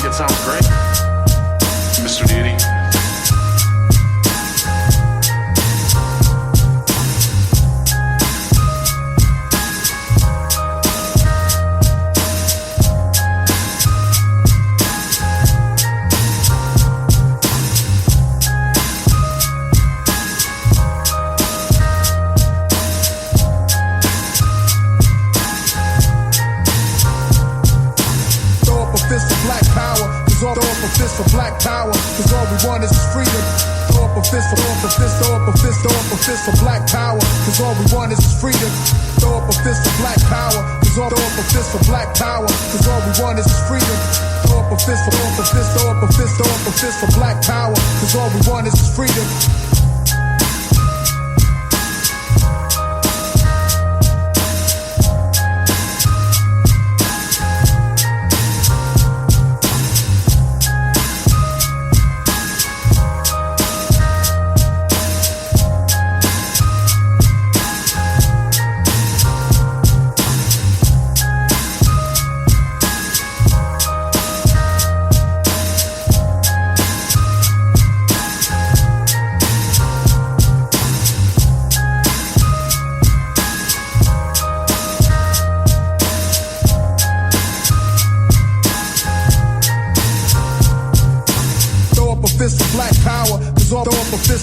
think it sounds great, Mr. Deity? Fist of black power, cause all we want is freedom. Throw up a fist, throw up a fist, throw up a fist, throw up a fist of black power, cause all we want is freedom. Throw up a fist of black power, cause all throw up a fist of black power, cause all we want is freedom. Throw up a fist, throw up a fist, throw up a fist, throw up a fist of black power, cause all we want is freedom.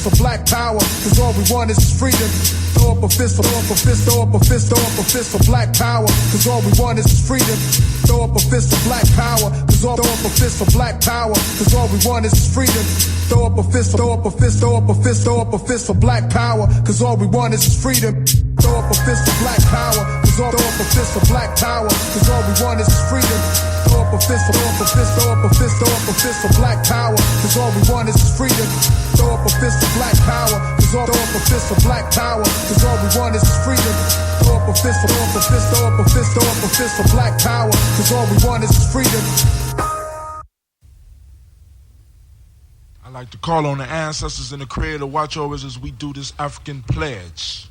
For black power, cause all we want is freedom. Throw up a fist, throw up a fist, throw up a fist, throw up a fist for black power, cause all we want is freedom. Throw up a fist for black power, cause all throw up a fist for black power, cause all we want is freedom. Throw up a fist, throw up a fist, throw up a fist, throw up a fist for black power, cause all we want is freedom. Throw up a fist for black power, cause all throw up a fist for black power, cause all we want is freedom. Throw up a fist, throw up a fist, throw up a fist, throw up a fist for black power, cause all we want is freedom. Throw up a fist for black power, cause all throw up a fist for black power, cause all we want is freedom. Throw up a fist, throw up a fist, throw up a fist, throw up a fist for black power, cause all we want is freedom. I like to call on the ancestors and the Creator watch over us as we do this African pledge.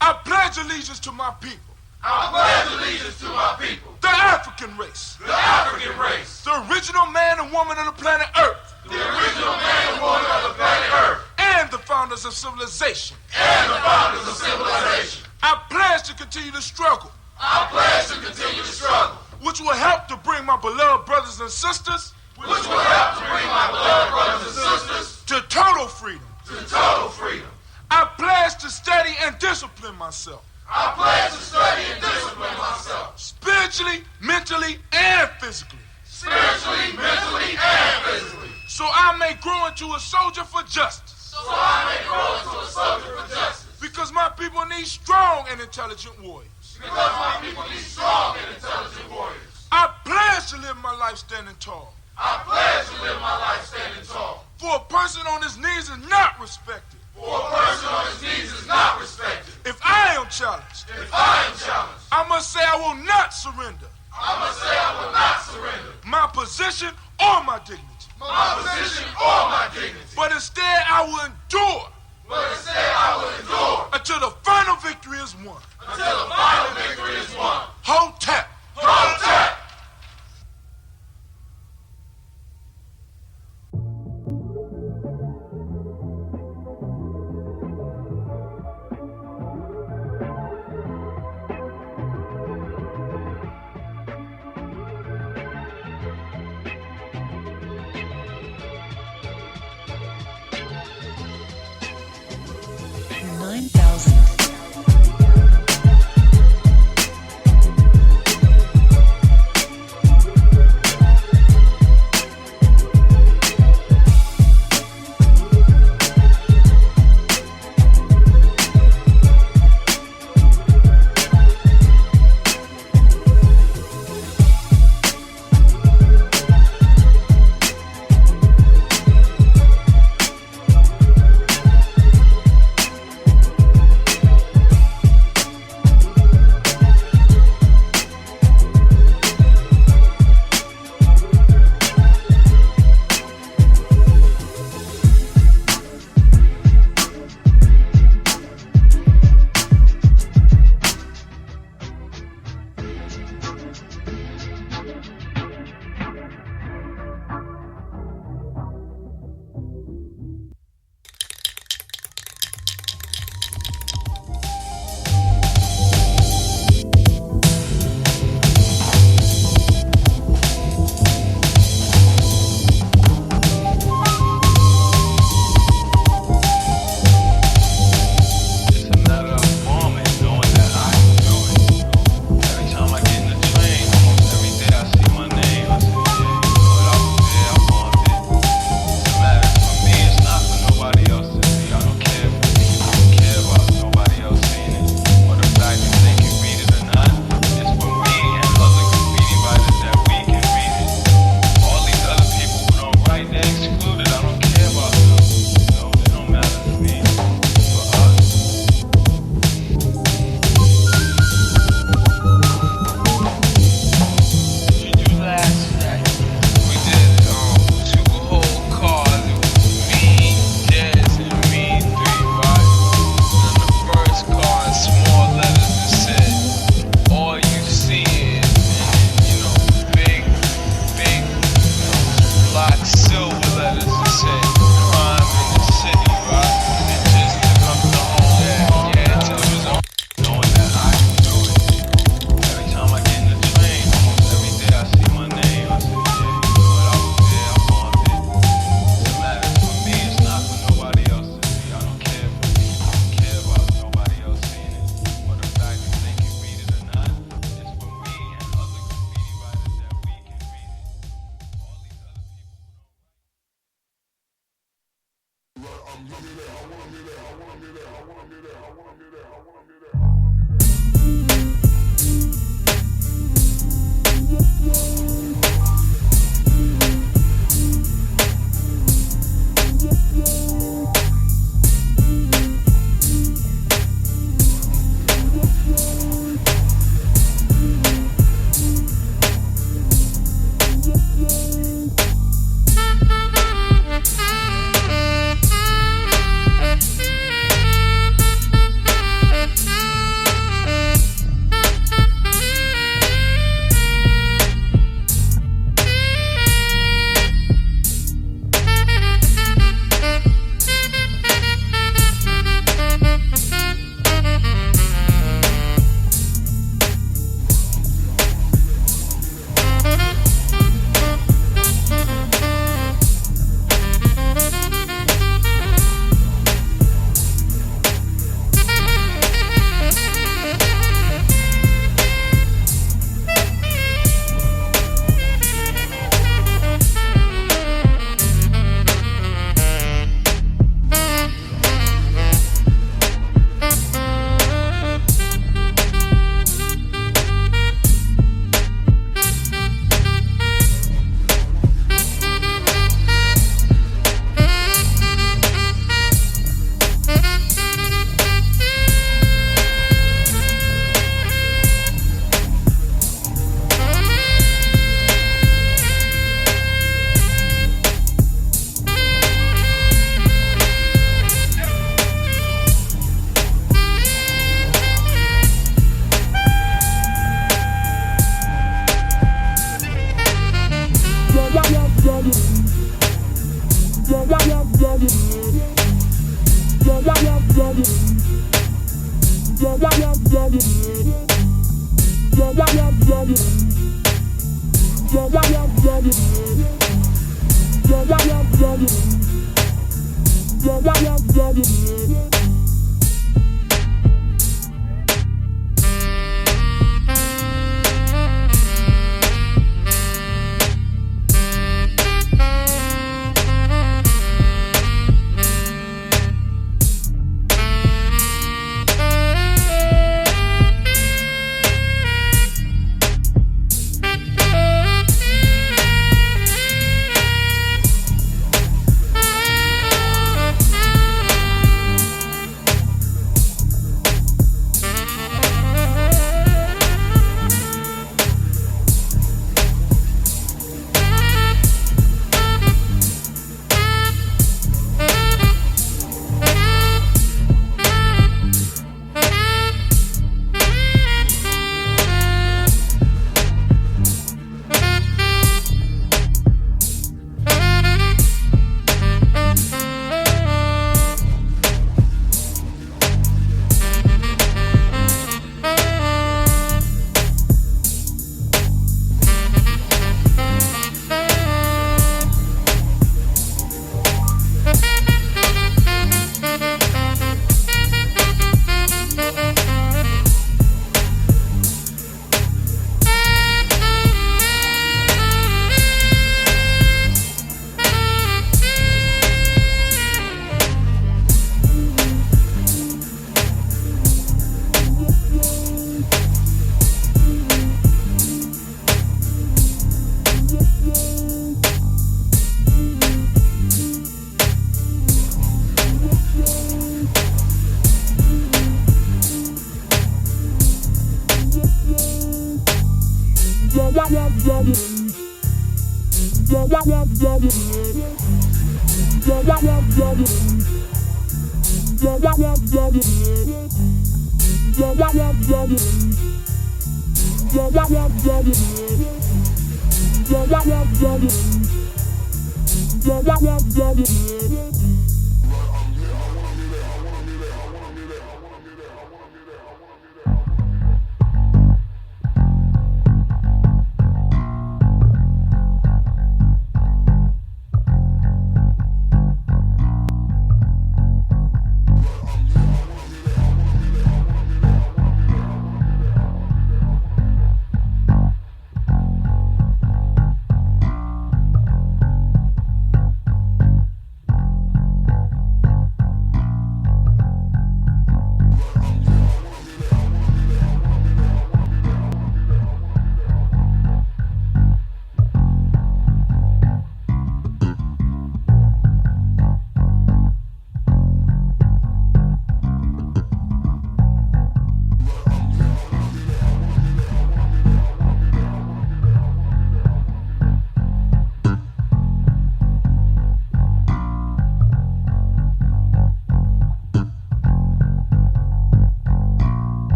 I pledge allegiance to my people. I pledge allegiance to my people. The African race. The African race. The original man and woman of the planet Earth. The original man and woman of the planet Earth. And the founders of civilization. And the founders of civilization. I pledge to continue the struggle. I pledge to continue the struggle. Which will help to bring my beloved brothers and sisters. Which will help to bring my beloved brothers and sisters. To total freedom. To total freedom. I pledge to study and discipline myself. I pledge to study and discipline myself. Spiritually, mentally, and physically. Spiritually, mentally, and physically. So I may grow into a soldier for justice. So I may grow into a soldier for justice. Because my people need strong and intelligent warriors. Because my people need strong and intelligent warriors. I pledge to live my life standing tall. I pledge to live my life standing tall. For a person on his knees is not respected. For a person on his knees is not respected. If I am challenged, I must say I will not surrender. I must say I will not surrender. My position or my dignity. My position or my dignity. But instead I will endure. But instead I will endure. Until the final victory is won. Until the final victory is won. Hold tap. Hold tap.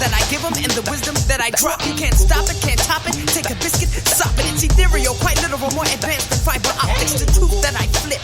that I give them and the wisdom that I drop. You can't stop it, can't top it. Take a biscuit, sop it. It's ethereal, quite literal, more advanced than fiber optics. The truth that I flip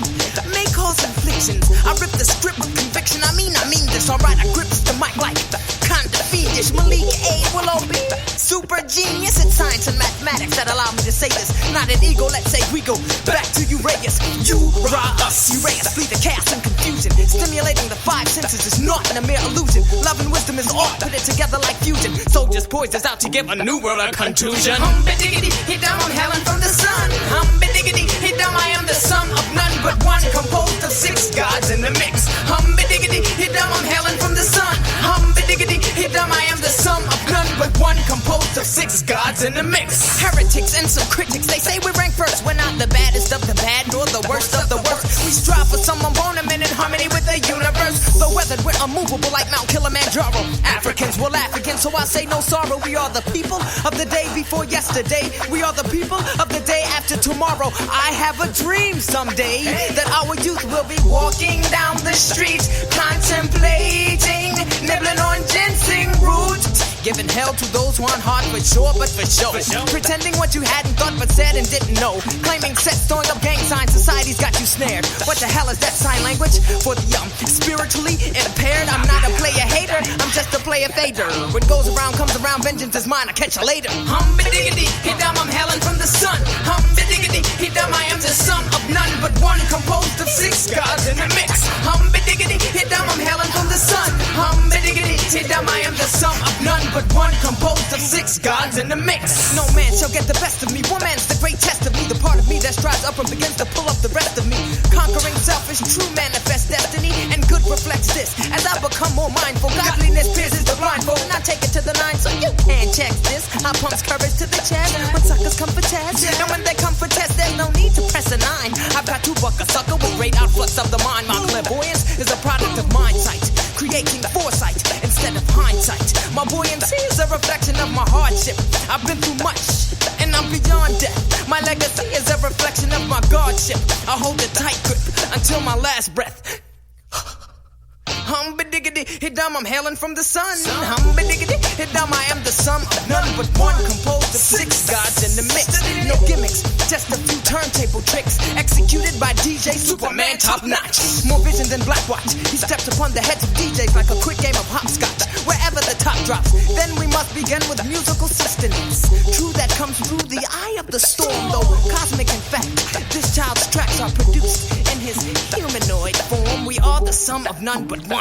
may cause inflictions. I rip the script with conviction. I mean this. Alright, I grip the mic like kinda fiendish. Malik A will all be super genius. It's science and mathematics that allow me to say this. Not an ego, let's say we go back to Uraeus. You raw us, Uraeus, flee the chaos and confusion. Stimulating the five senses is not a mere illusion. Love and wisdom is all put it together like fusion. Soldiers poised us out to give a new world a contusion. Hum-ba-diggity, hit down, I'm Helen from the sun. Hum-ba-diggity, hit down, I am the sum of none but one, composed of six gods in the mix. Hum-ba-diggity, hit down, I'm Helen from the sun. Hum-ba-diggity, hit down, I am the sum of none but one, composed of six gods in the mix. Heretics and some critics, they say we rank first. We're not the baddest of the bad, nor the worst of the worst. We strive for some embodiment in harmony with the universe. Though weathered, we're unmovable like Mount Kilimanjaro. Africans will laugh again, so I say no sorrow. We are the people of the day before yesterday. We are the people of the day after tomorrow. I have a dream someday that our youth will be walking down the street, contemplating, nibbling on ginseng root, giving hell to those who aren't hard for sure, but for show. Pretending what you hadn't thought but said and didn't know. Claiming sets, throwing up gang signs, society's got you snared. What the hell is that sign language? For the spiritually impaired. I'm not a player hater, I'm just a player fader. What goes around comes around, vengeance is mine, I'll catch you later. Hum-ba-diggity, hit down, I'm Helen from the sun. Hum-ba-diggity, hit down, I am the sum of none but one, composed of six gods in the mix. Hum-ba-diggity, hit down, I'm Helen from the sun. Hum-ba-diggity, hit down, I am the sum of none but one, composed of six gods in the mix. No man shall get the best of me. Woman's the great test of me. The part of me that strives up and begins to pull up the rest of me. Conquering selfish, true manifest destiny. And good reflects this. As I become more mindful, godliness pierces the blindfold. And I take it to the nine so you can't check this. I pumps courage to the chest when suckers come for test. And when they come for test, there's no need to press a nine. I've got to buck a sucker with great outflux of the mind. My clairvoyance is a product of mind sight, creating foresight instead of hindsight. My buoyancy is a reflection of my hardship. I've been through much, and I'm beyond death. My legacy is a reflection of my godship. I hold a tight grip until my last breath. Hum-ba-diggity, hit down, I'm hailing from the sun. Hum-ba-diggity, hit down, I am the sum of none but one, composed of six gods in the mix. No gimmicks, just a few turntable tricks, executed by DJ Superman top notch. More vision than Blackwatch, he steps upon the heads of DJs like a quick game of hopscotch. Wherever the top drops, then we must begin with musical sustenance. True, that comes through the eye of the storm, though cosmic in fact. This child's tracks are produced in his humanoid form. We are the sum of none but one.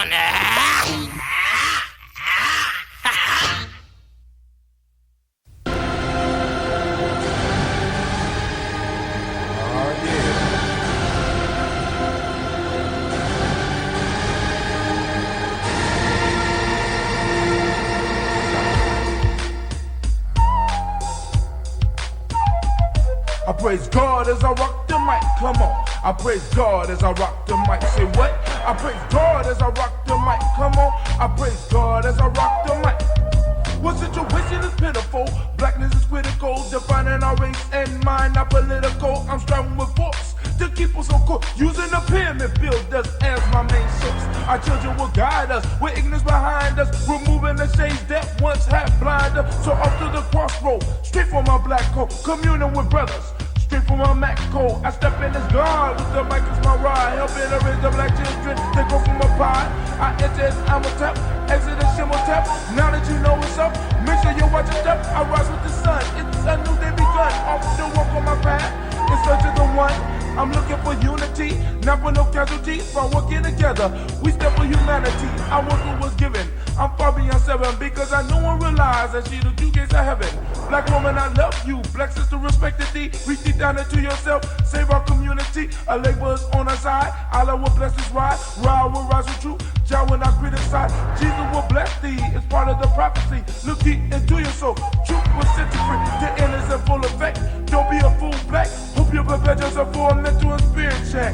I praise God as I rock the mic, come on. I praise God as I rock the mic, say what? I praise God as I rock the mic, come on. I praise God as I rock the mic. What situation is pitiful? Blackness is critical, defining our race and mind, not political. I'm striving with force to keep us on course, using the pyramid builders as my main source. Our children will guide us with ignorance behind us, removing the shades that once had blinded us. So off to the crossroad, straight for my black coat, communing with brothers. Straight from my Mac code, I step in as God with the mic as my ride, helping to raise the black children. They go from a pie. I enter as I'm a tap, exit as shimmer tap. Now that you know what's up, make sure you watch your step. I rise with the sun, it's a new day begun. Off the walk on my path, in search of the one. I'm looking for unity, not for no casualties. By working together, we step for humanity. I was what was given. I'm far beyond 7 because I know and realize that she the two gates of heaven. Black woman, I love you. Black sister, respected thee. Reach deep down into yourself. Save our community. Our laborers on our side. Allah will bless this ride. Ride will rise with truth. Jah will not criticize. Jesus will bless thee. It's part of the prophecy. Look deep into your soul. Truth will set you free. The end is in full effect. Don't be a fool, black. Hope you prepare yourself for a mental and spirit check.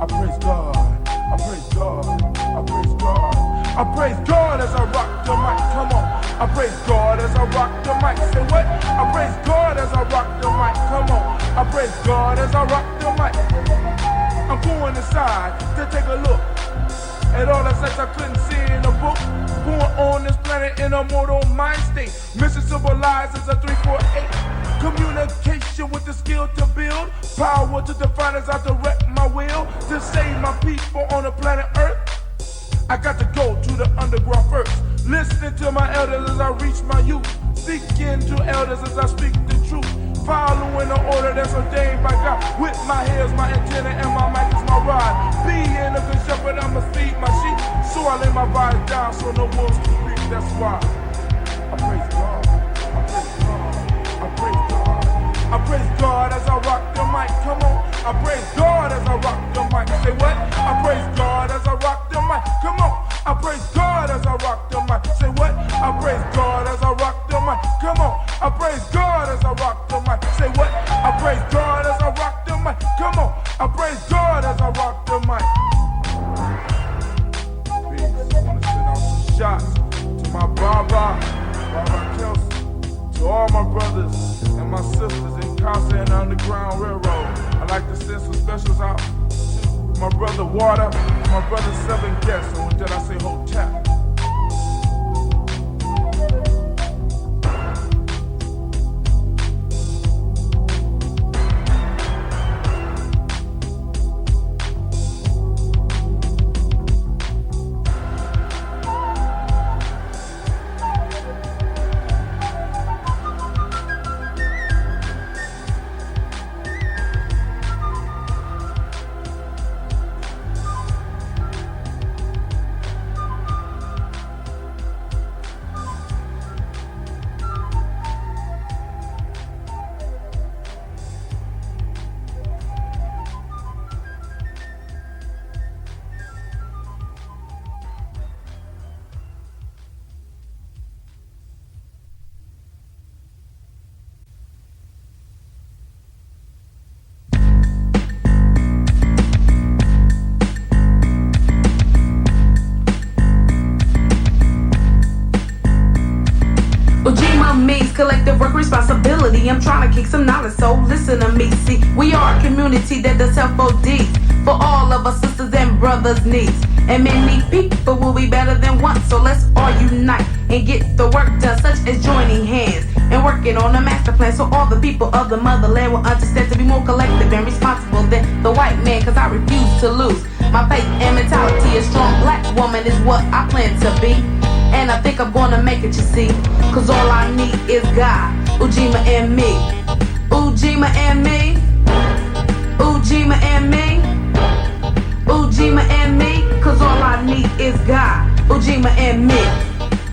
I praise God. I praise God. I praise God. I praise God as I rock the mic. Come on. I praise God as I rock the mic. Say what? I praise God as I rock the mic. Come on. I praise God as I rock the mic. I'm going inside to take a look at all the sights I couldn't see in a book. Born on this planet planet in a mortal mind state. Mission civilized is a 348. Communication with the skill to build. Power to define as I direct my will. To save my people on the planet Earth, I got to go to the underground first. Listening to my elders as I reach my youth. Speaking to elders as I speak the truth. Following the order that's ordained by God. With my hair's my antenna and my mic is my rod. Being a good shepherd, I'ma feed my sheep. So I lay my body down so no wolves can creep. That's why I praise God. I praise God. I praise God. I praise God as I rock the mic. Come on. I praise God as I rock the mic. Say what? I praise God as I rock the mic. Come on. I praise God as I rock the mic. Say what? I praise God as I rock the mic. Come on. I praise God as I rock the mic. Say what? I praise God as I rock the mic. Come on. I praise God as I rock the mic. Peace. I want to send out some shots to my Baba Kelsey, to all my brothers and my sisters in Casa and Underground Railroad. I like to send some specials out to my brother Water, my brother Seven Guests, and did I say Hotel? Ujima means collective work responsibility. I'm trying to kick some knowledge, so listen to me. See, we are a community that does help ODs for all of our sisters and brothers' needs. And many people will be better than one, so let's all unite and get the work done, such as joining hands and working on a master plan, so all the people of the motherland will understand to be more collective and responsible than the white man, cause I refuse to lose my faith and mentality. A strong black woman is what I plan to be, and I think I'm gonna make it, you see, cause all I need is God, Ujima and me. Ujima and me. Ujima and me. Ujima and me. Cause all I need is God, Ujima and me.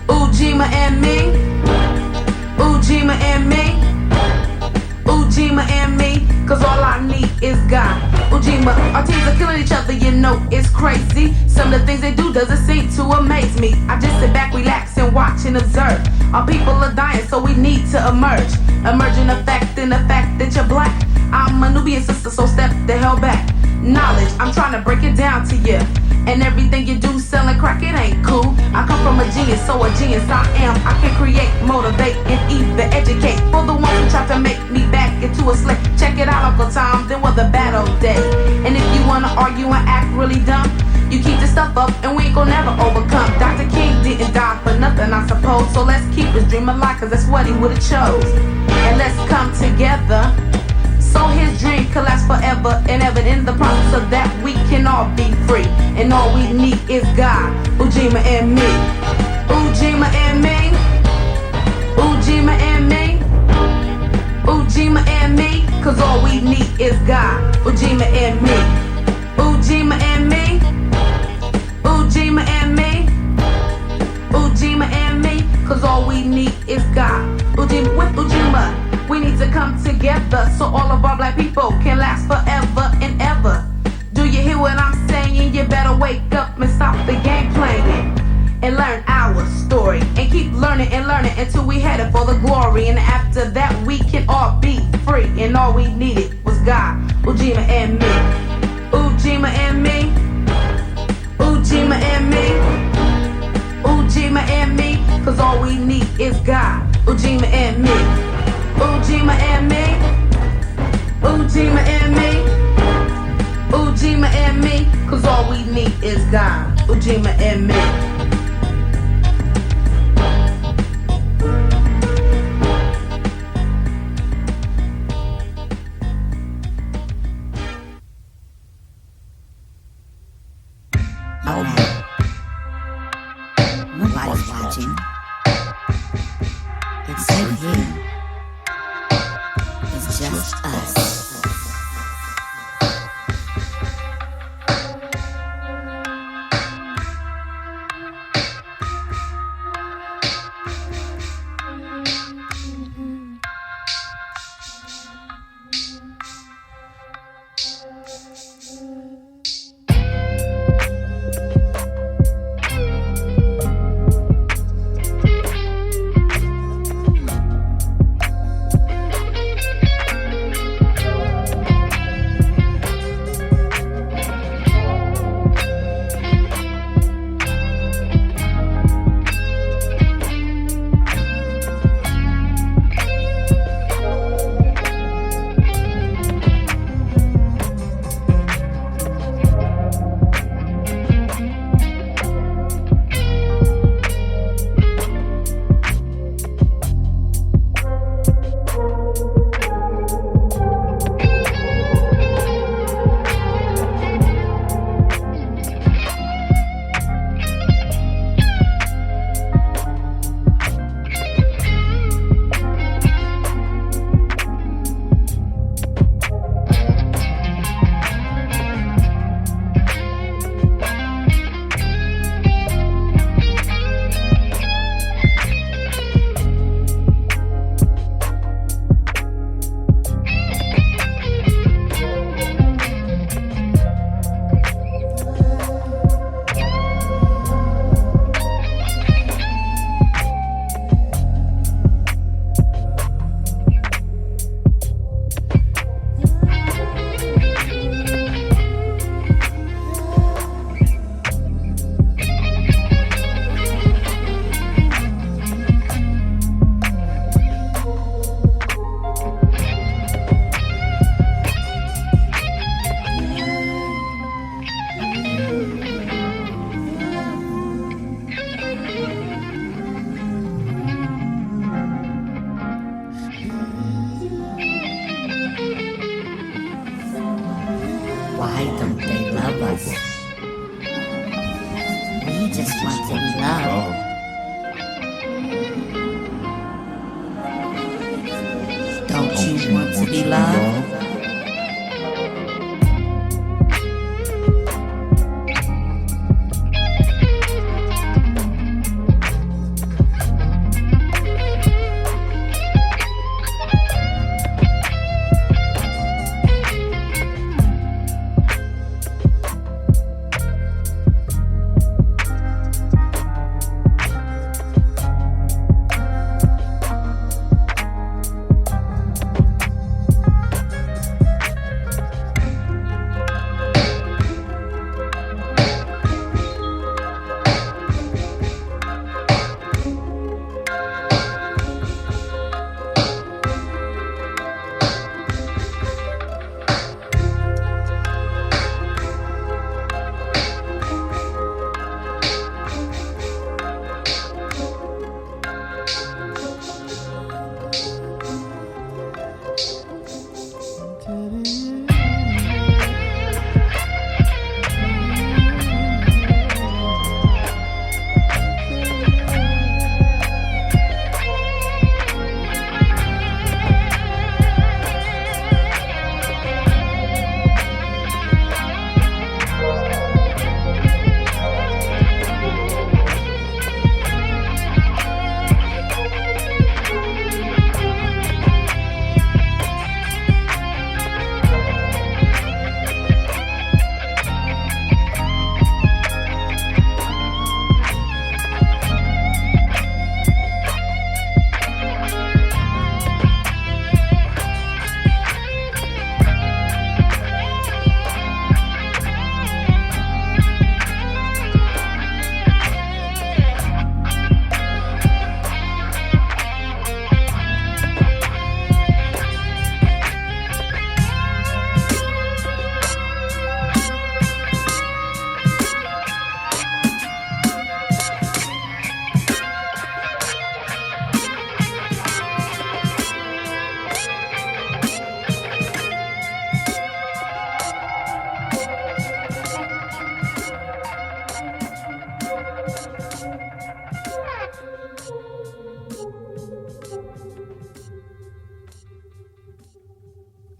Ujima and me. Ujima and me. Ujima and me. Cause all I need is God. Ujima, our teams are killing each other, you know it's crazy. Some of the things they do doesn't seem to amaze me. I just sit back, relax, and watch and observe. Our people are dying, so we need to emerge. Emerging the fact that you're black. I'm a Nubian sister, so step the hell back. Knowledge, I'm trying to break it down to you. And everything you do selling crack, it ain't cool. I come from a genius, so a genius I am. I can create, motivate, and even educate. For the ones who try to make me back into a slave, check it out, Uncle Tom, then was a battle day. And if you wanna argue and act really dumb, you keep this stuff up and we ain't gon' never overcome. Dr. King didn't die for nothing, I suppose. So let's keep his dream alive, cause that's what he would've chose. And let's come together so his dream can last forever and ever. In the process of that, we can all be free. And all we need is God, Ujima and me. Ujima and me. Ujima and me. Ujima and me. Cause all we need is God, Ujima and me. Ujima and me. Ujima and me. Ujima and me. Cause all we need is God, Ujima. With Ujima, we need to come together so all of our black people can last forever and ever. Do you hear what I'm saying? You better wake up and stop the game playing and learn our story and keep learning until we headed for the glory. And after that we can all be free. And all we needed was God, Ujima and me. Ujima and me. Ujima and me. Ujima and me. Cause all we need is God, Ujima and me. Ujima and me. Ujima and me. Ujima and me. Cause all we need is God, Ujima and me. It's safe here. It's just us. Why don't they love us? We just want to be loved. Don't you want to be loved?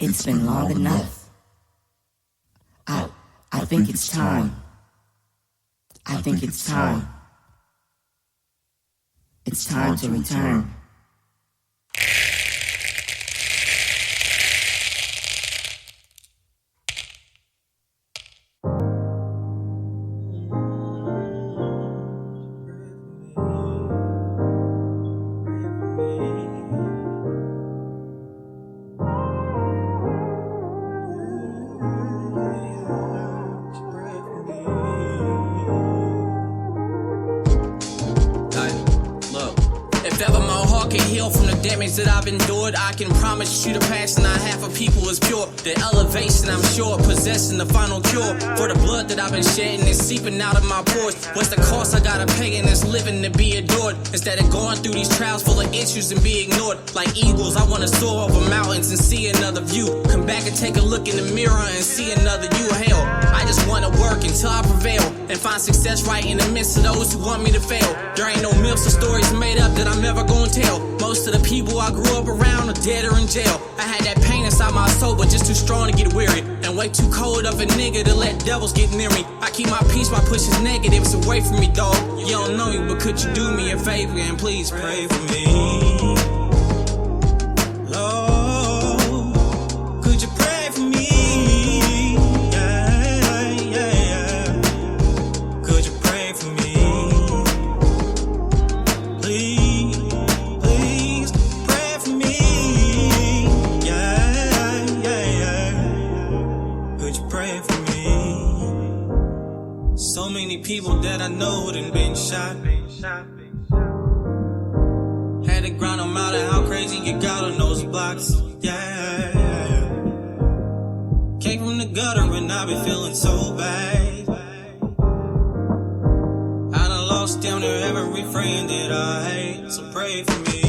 It's been long enough. I think it's time. I think it's time. It's time to return. That I've endured, I can promise you the passion I have for people is pure. The elevation, I'm sure, possessing the final cure for the blood that I've been shedding and seeping out of my pores. What's the cost I gotta pay in this living to be adored? Instead of going through these trials full of issues and be ignored. Like eagles, I wanna soar over mountains and see another view. Come back and take a look in the mirror and see another you. Hell, I just wanna work until I prevail and find success right in the midst of those who want me to fail. There ain't no myths or stories made up that I'm never gonna tell. Most of the people I grew up around are dead or in jail. I had that pain inside my soul, but just too strong to get weary. And way too cold of a nigga to let devils get near me. I keep my peace, my pushes negatives away from me, dog. You don't know me, but could you do me a favor and please pray for me? Lord, could you pray for me? Could you pray for me? Please pray for me. Could you pray for me? So many people that I know done been shot. Had to grind them out of how crazy you got on those blocks. Came from the gutter and I been feeling so bad. I done lost down there every friend that I hate. So pray for me.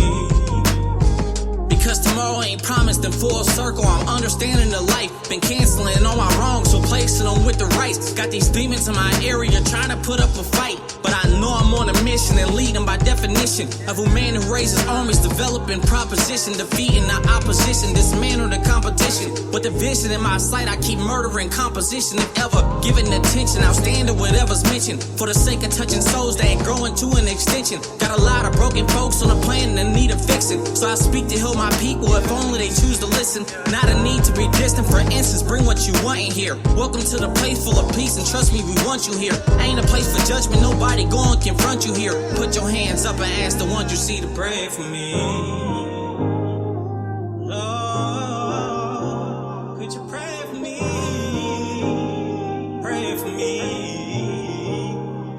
Because tomorrow ain't promised in full circle. I'm understanding the life. Been canceling all my wrongs, replacing them with the rights. Got these demons in my area trying to put up a fight. But I know I'm on a mission and leading by definition of a man who raises armies, developing proposition, defeating the opposition, dismantle the competition. With the vision in my sight, I keep murdering composition. If ever giving attention, I'll stand to whatever's mentioned. For the sake of touching souls that ain't growing to an extension. Got a lot of broken folks on the planet that need a fixing. So I speak to heal my people if only they choose to listen. Not a need to be distant, for instance, bring what you want in here. Welcome to the place full of peace, and trust me, we want you here. Ain't a place for judgment, nobody go and confront you here. Put your hands up and ask the ones you see to pray for me. Lord, could you pray for me? Pray for me.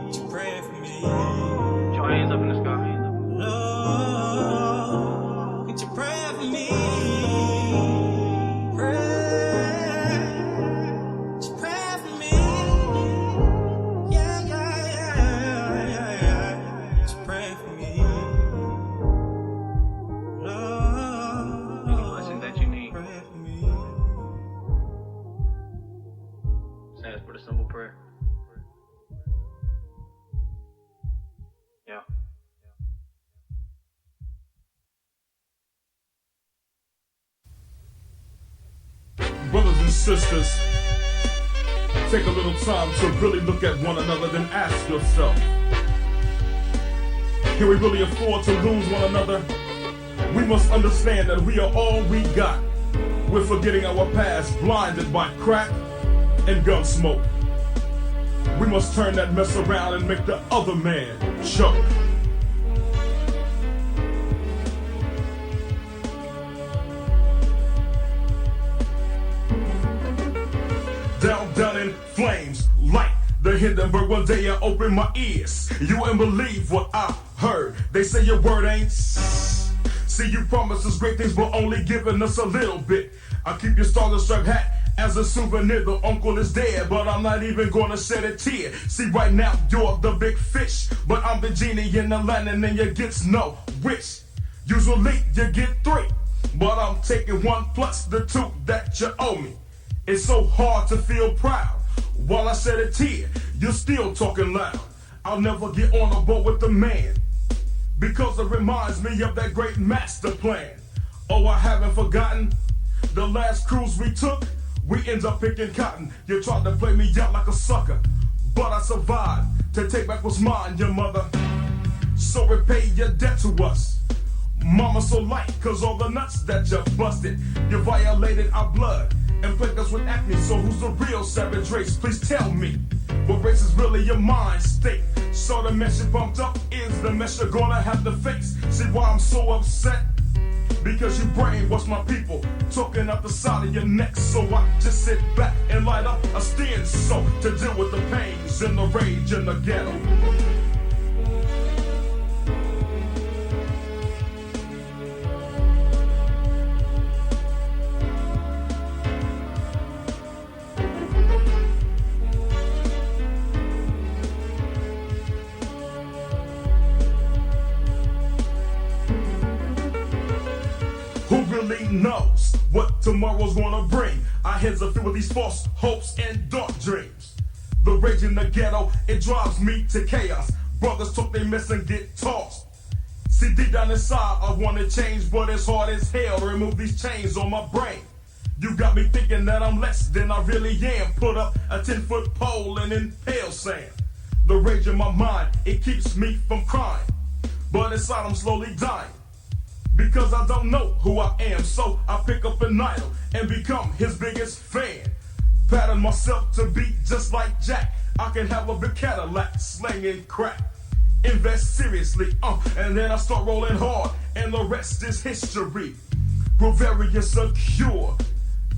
Could you pray for me? Put your hands up in the sky. Lord, could you pray for me? Put a simple prayer. Yeah. Brothers and sisters, take a little time to really look at one another, then ask yourself, can we really afford to lose one another? We must understand that we are all we got. We're forgetting our past, blinded by crack and gun smoke. We must turn that mess around and make the other man choke. Down in flames, like the Hindenburg. One day I opened my ears. You wouldn't believe what I heard. They say your word ain't. See, you promised us great things, but only giving us a little bit. I'll keep your Star Stripe hat as a souvenir. The uncle is dead, but I'm not even gonna shed a tear. See, right now you're the big fish, but I'm the genie in the lantern, and you get no wish. Usually you get 3, but I'm taking 1 plus the 2 that you owe me. It's so hard to feel proud. While I shed a tear, you're still talking loud. I'll never get on a boat with the man, because it reminds me of that great master plan. Oh, I haven't forgotten The last cruise we took, we end up picking cotton. You tried to play me out like a sucker, but I survived to take back what's mine, your mother. So repay your debt to us. Mama so light, cause all the nuts that you busted. You violated our blood and plagued us with acne. So who's the real savage race? Please tell me. What race is really your mind state? So the mess you bumped up is the mess you're gonna have to face. See why I'm so upset? Because you brainwashed my people, talking up the side of your neck. So I just sit back and light up a stand so to deal with the pains and the rage in the ghetto. Knows what tomorrow's gonna bring. Our heads are filled with these false hopes and dark dreams. The rage in the ghetto, it drives me to chaos. Brothers talk they mess and get tossed. See, deep down inside, I wanna change, but it's hard as hell to remove these chains on my brain. You got me thinking that I'm less than I really am. Put up a 10-foot pole and impale sand. The rage in my mind, it keeps me from crying, but inside I'm slowly dying. Because I don't know who I am, so I pick up an idol and become his biggest fan. Pattern myself to be just like Jack. I can have a big Cadillac, slanging crack. Invest seriously, and then I start rolling hard, and the rest is history. Grow very insecure,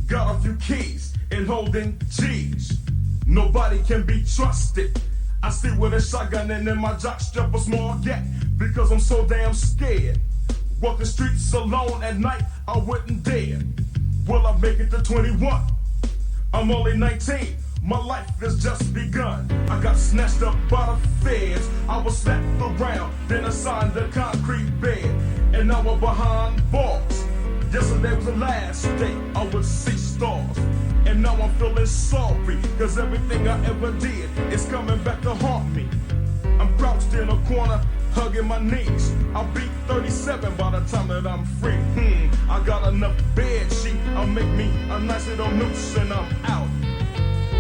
got a few keys and holding G's. Nobody can be trusted. I see with a shotgun and in my jock strap a small gap because I'm so damn scared. Walk the streets alone at night, I wouldn't dare. Will I make it to 21? I'm only 19, my life has just begun. I got snatched up by the feds, I was slapped around, then assigned a concrete bed. And now I'm behind bars. Yesterday was the last day I would see stars. And now I'm feeling sorry, cause everything I ever did is coming back to haunt me. I'm crouched in a corner, hugging my knees. I'll be 37 by the time that I'm free. I got enough bed sheet, I'll make me a nice little noose and I'm out.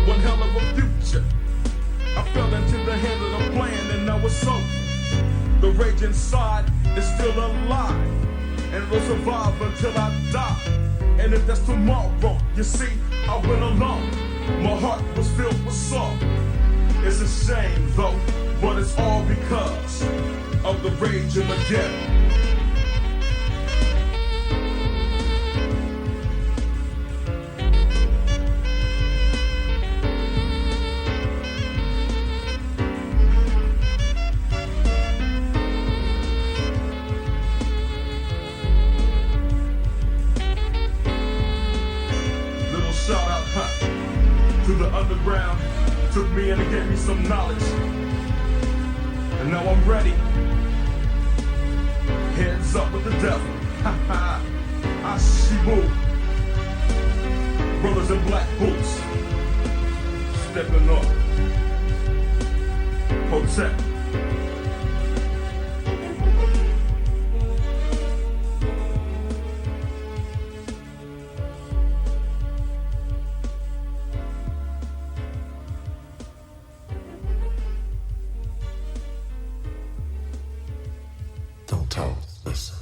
One hell of a future. I fell into the hands of the plan and now it's over. The rage inside is still alive, and it'll survive until I die. And if that's tomorrow, you see, I went alone. My heart was filled with sorrow. It's a shame though, but it's all because of the rage in the ghetto. Little shout out, to the underground. Took me in and gave me some knowledge. And now I'm ready. Heads up with the devil. Ashibu. Brothers in black boots. Stepping up. Protect. Don't talk, listen.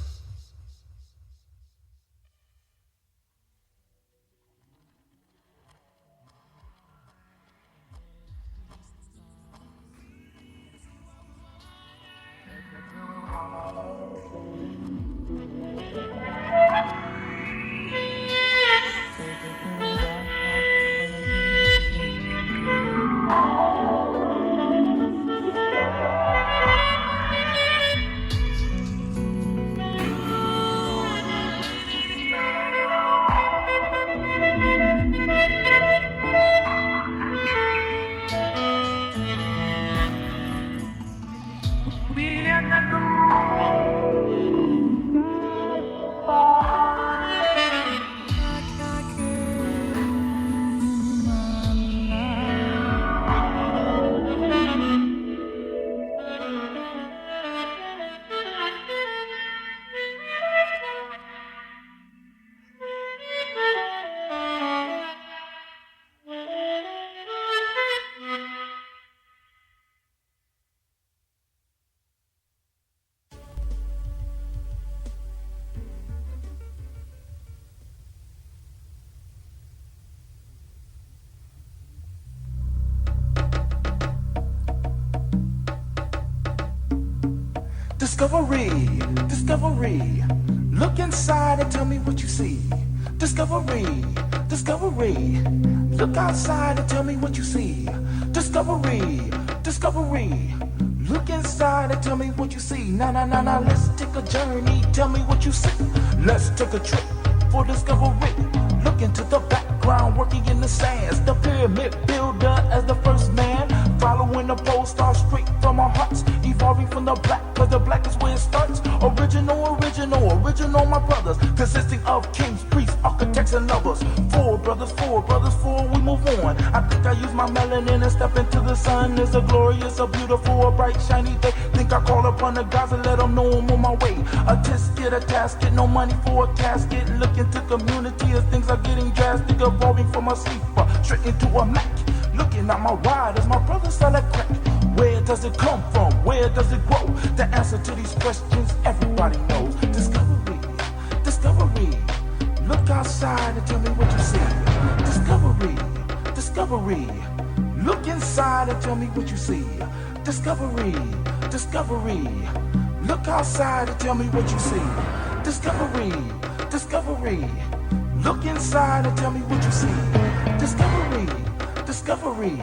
Discovery, discovery. Look inside and tell me what you see. Discovery, discovery. Look outside and tell me what you see. Discovery, discovery. Look inside and tell me what you see. Nah, nah, nah, nah. Let's take a journey. Tell me what you see. Let's take a trip for discovery. Look into the background, working in the sands. The pyramid builder as the first man. Following the pole star straight from our hearts. Evolving from the black, cause the black is where it starts. Original, original, original, my brothers. Consisting of kings, priests, architects, and lovers. Four brothers, we move on. I think I use my melanin and step into the sun. It's a glorious, a beautiful, a bright, shiny day. Think I call upon the gods and let them know I'm on my way. A tisket, a tasket, no money for a casket. Look into community as things are getting drastic. Evolving from a sleeper straight into a Mac. Looking at my ride as my brother sell a crack. Where does it come from? Where does it grow? The answer to these questions everybody knows. Discovery, discovery. Look outside and tell me what you see. Discovery, discovery. Look inside and tell me what you see. Discovery, discovery. Look outside and tell me what you see. Discovery, discovery. Look inside and tell me what you see. Discovery, discovery.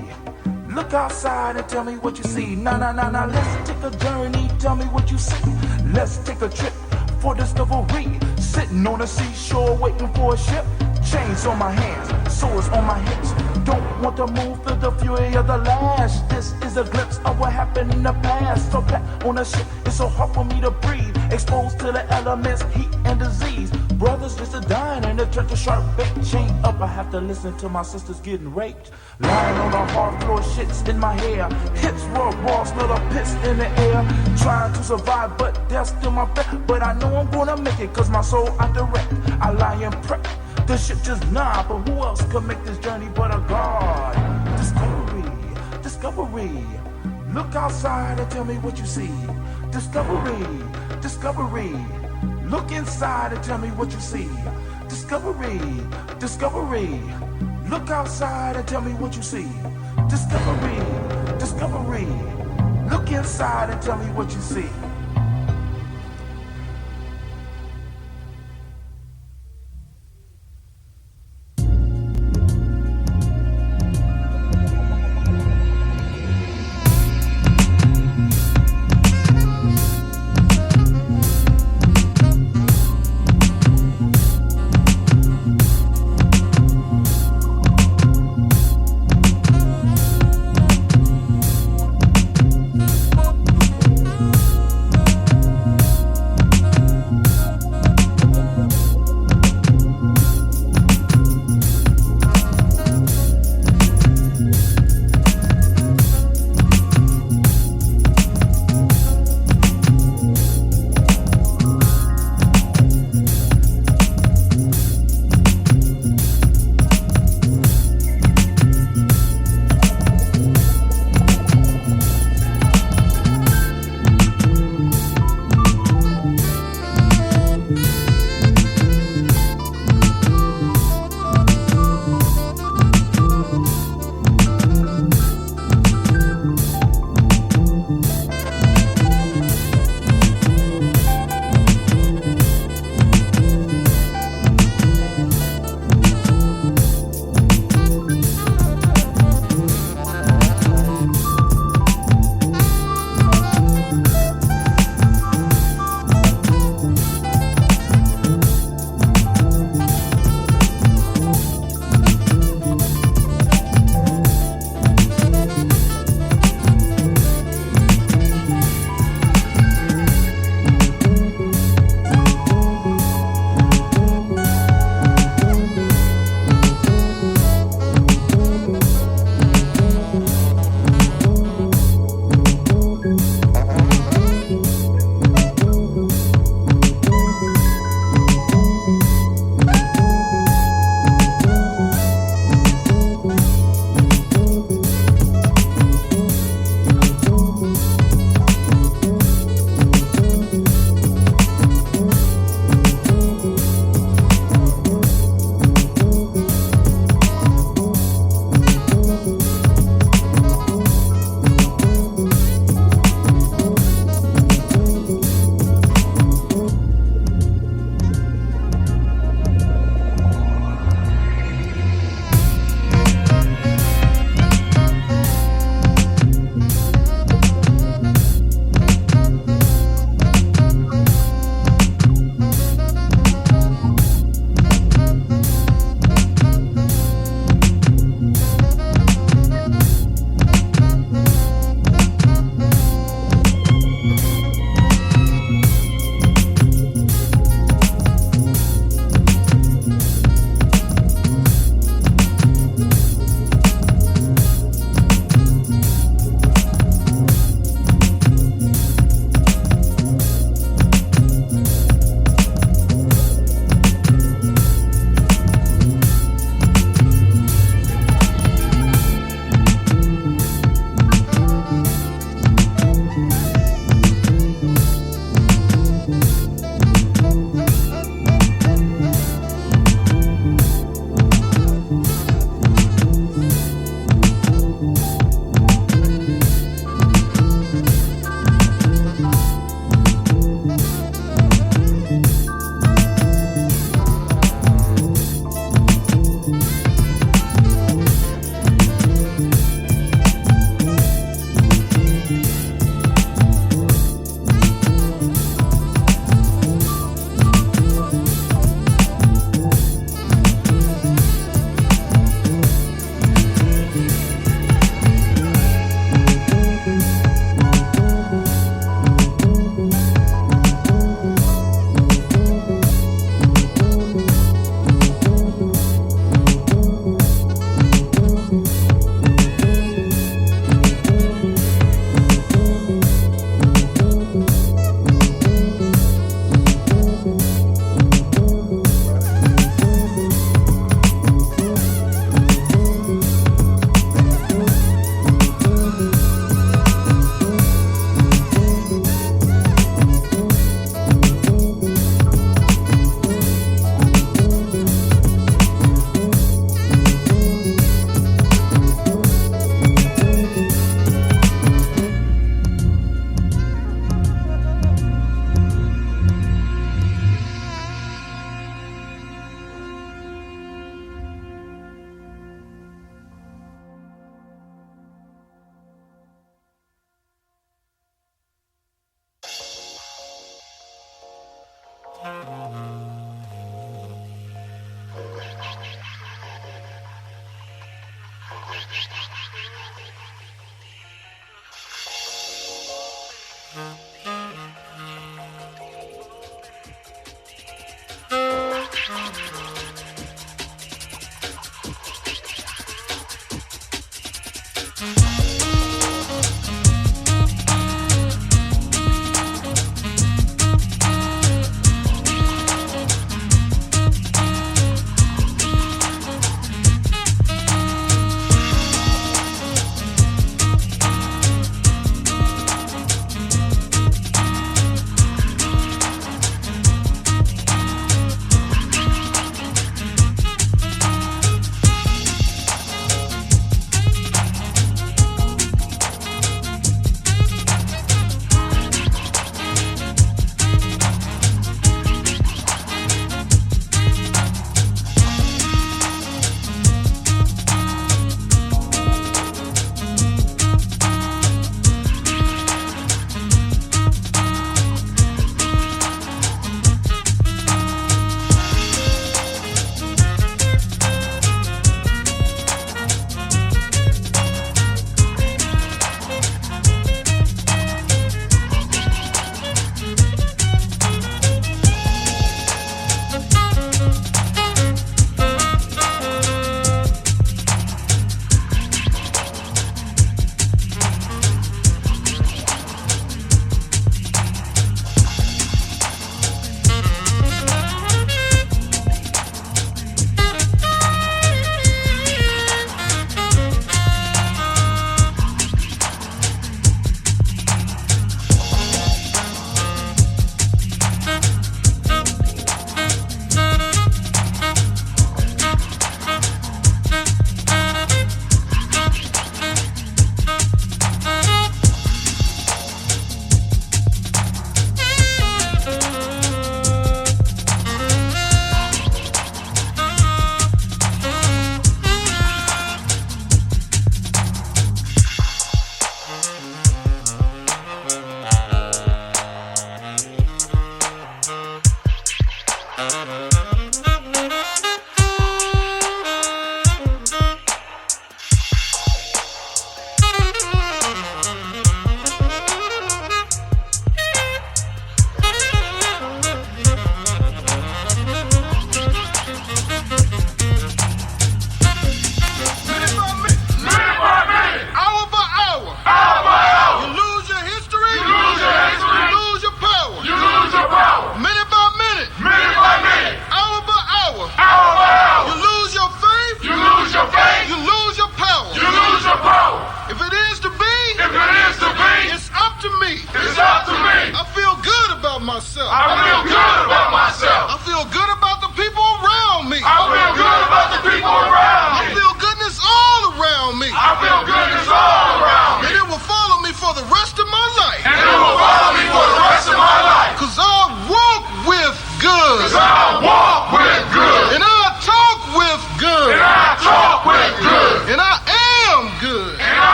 Look outside and tell me what you see. Nah, nah, nah, nah. Let's take a journey. Tell me what you see. Let's take a trip for discovery. Sitting on the seashore waiting for a ship. Chains on my hands, swords on my hips. Don't want to move to the fury of the lash. This is a glimpse of what happened in the past. So back on the ship, it's so hard for me to breathe. Exposed to the elements, heat and disease. Brothers just a dying and the church a sharp bait. Chain up, I have to listen to my sisters getting raped. Lying on the hard floor, shit's in my hair. Hips were raw, smell of piss in the air. Trying to survive, but death's still my bet. But I know I'm gonna make it, cause my soul out the wreck. I lie and pray. The ship just nah, but who else could make this journey but a God? Discovery, discovery. Look outside and tell me what you see. Discovery, discovery. Look inside and tell me what you see. Discovery, discovery. Look outside and tell me what you see. Discovery, discovery. Look inside and tell me what you see.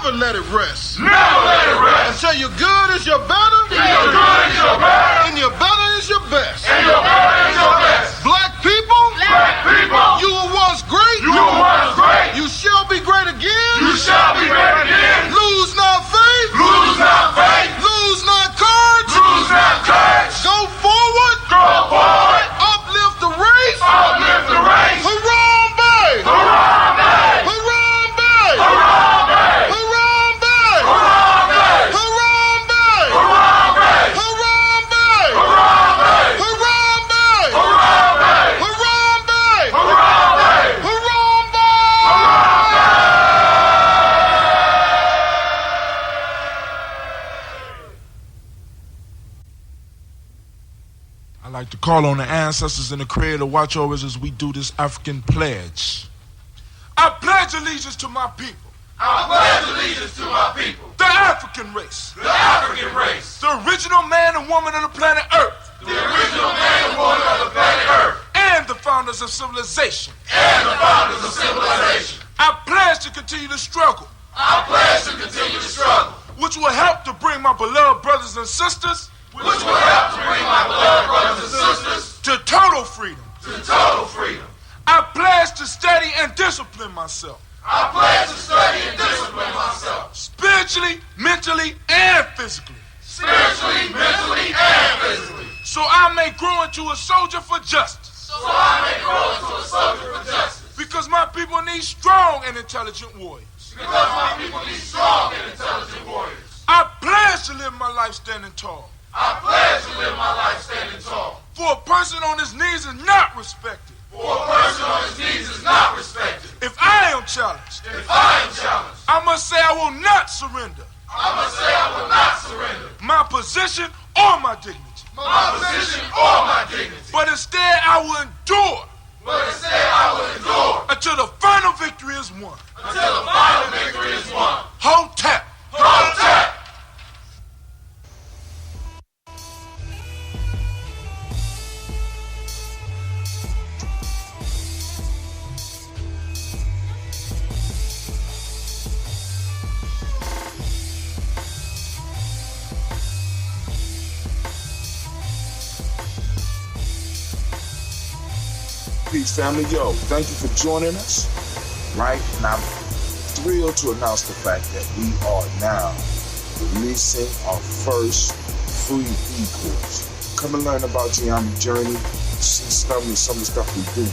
never let it rest. Never let it rest. Until your good is your better. Till your good is your better. And your better is your best. And your better is your best. Black people. Black people. You were once great. You were once great. You shall be great again. You shall be great again. Lose not faith. Lose not faith. Lose not courage. Lose not courage. Go forward. Go forward. Uplift the race. Uplift the race. Harambe. Harambe. Harambe. Harambe. Harambe. Harambe. Harambe. Harambe. Harambe. Harambe. Harambe. Harambe. Harambe. Harambe. Harambe. I'd like to call on the ancestors and the Creator to watch over us as we do this African pledge. I pledge allegiance to my people. I pledge allegiance to my people. The African race. The African race. The original man and woman of the planet Earth. The original man and woman of the planet Earth. And the founders of civilization. And the founders of civilization. I pledge to continue to struggle. I pledge to continue to struggle. Which will help to bring my beloved brothers and sisters. Which will help to bring my beloved brothers and sisters. To total freedom. To total freedom. I pledge to study and discipline myself. I pledge to study and discipline myself. Spiritually, mentally, and physically. Spiritually, mentally, and physically. So I may grow into a soldier for justice. So I may grow into a soldier for justice. Because my people need strong and intelligent warriors. Because my people need strong and intelligent warriors. I pledge to live my life standing tall. I pledge to live my life standing tall. For a person on his knees is not respected. For a person on his knees is not respected. If I am challenged, I must say I will not surrender. I must say I will not surrender. My position or my dignity. My position or my dignity. But instead I will endure. But instead I will endure. Until the final victory is won. Until the final victory is won. Hold tap. Hold tap. Peace, family. Yo, thank you for joining us. Right? And I'm thrilled to announce the fact that we are now releasing our first free e-course. Come and learn about Gye-Nyame journey, see some of the stuff we do.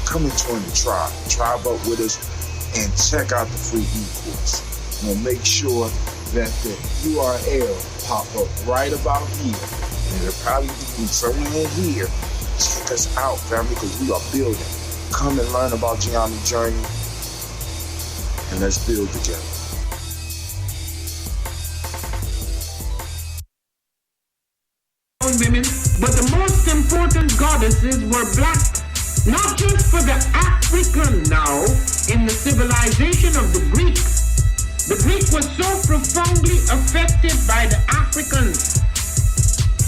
Come and join the tribe. Tribe up with us and check out the free e-course. We'll make sure that the URL pop up right about here. And it'll probably be somewhere in here. Check us out, family, because we are building. Come and learn about Gye-Nyame journey, and let's build together. Women, but the most important goddesses were black, not just for the African now, in the civilization of the Greeks. The Greek was so profoundly affected by the Africans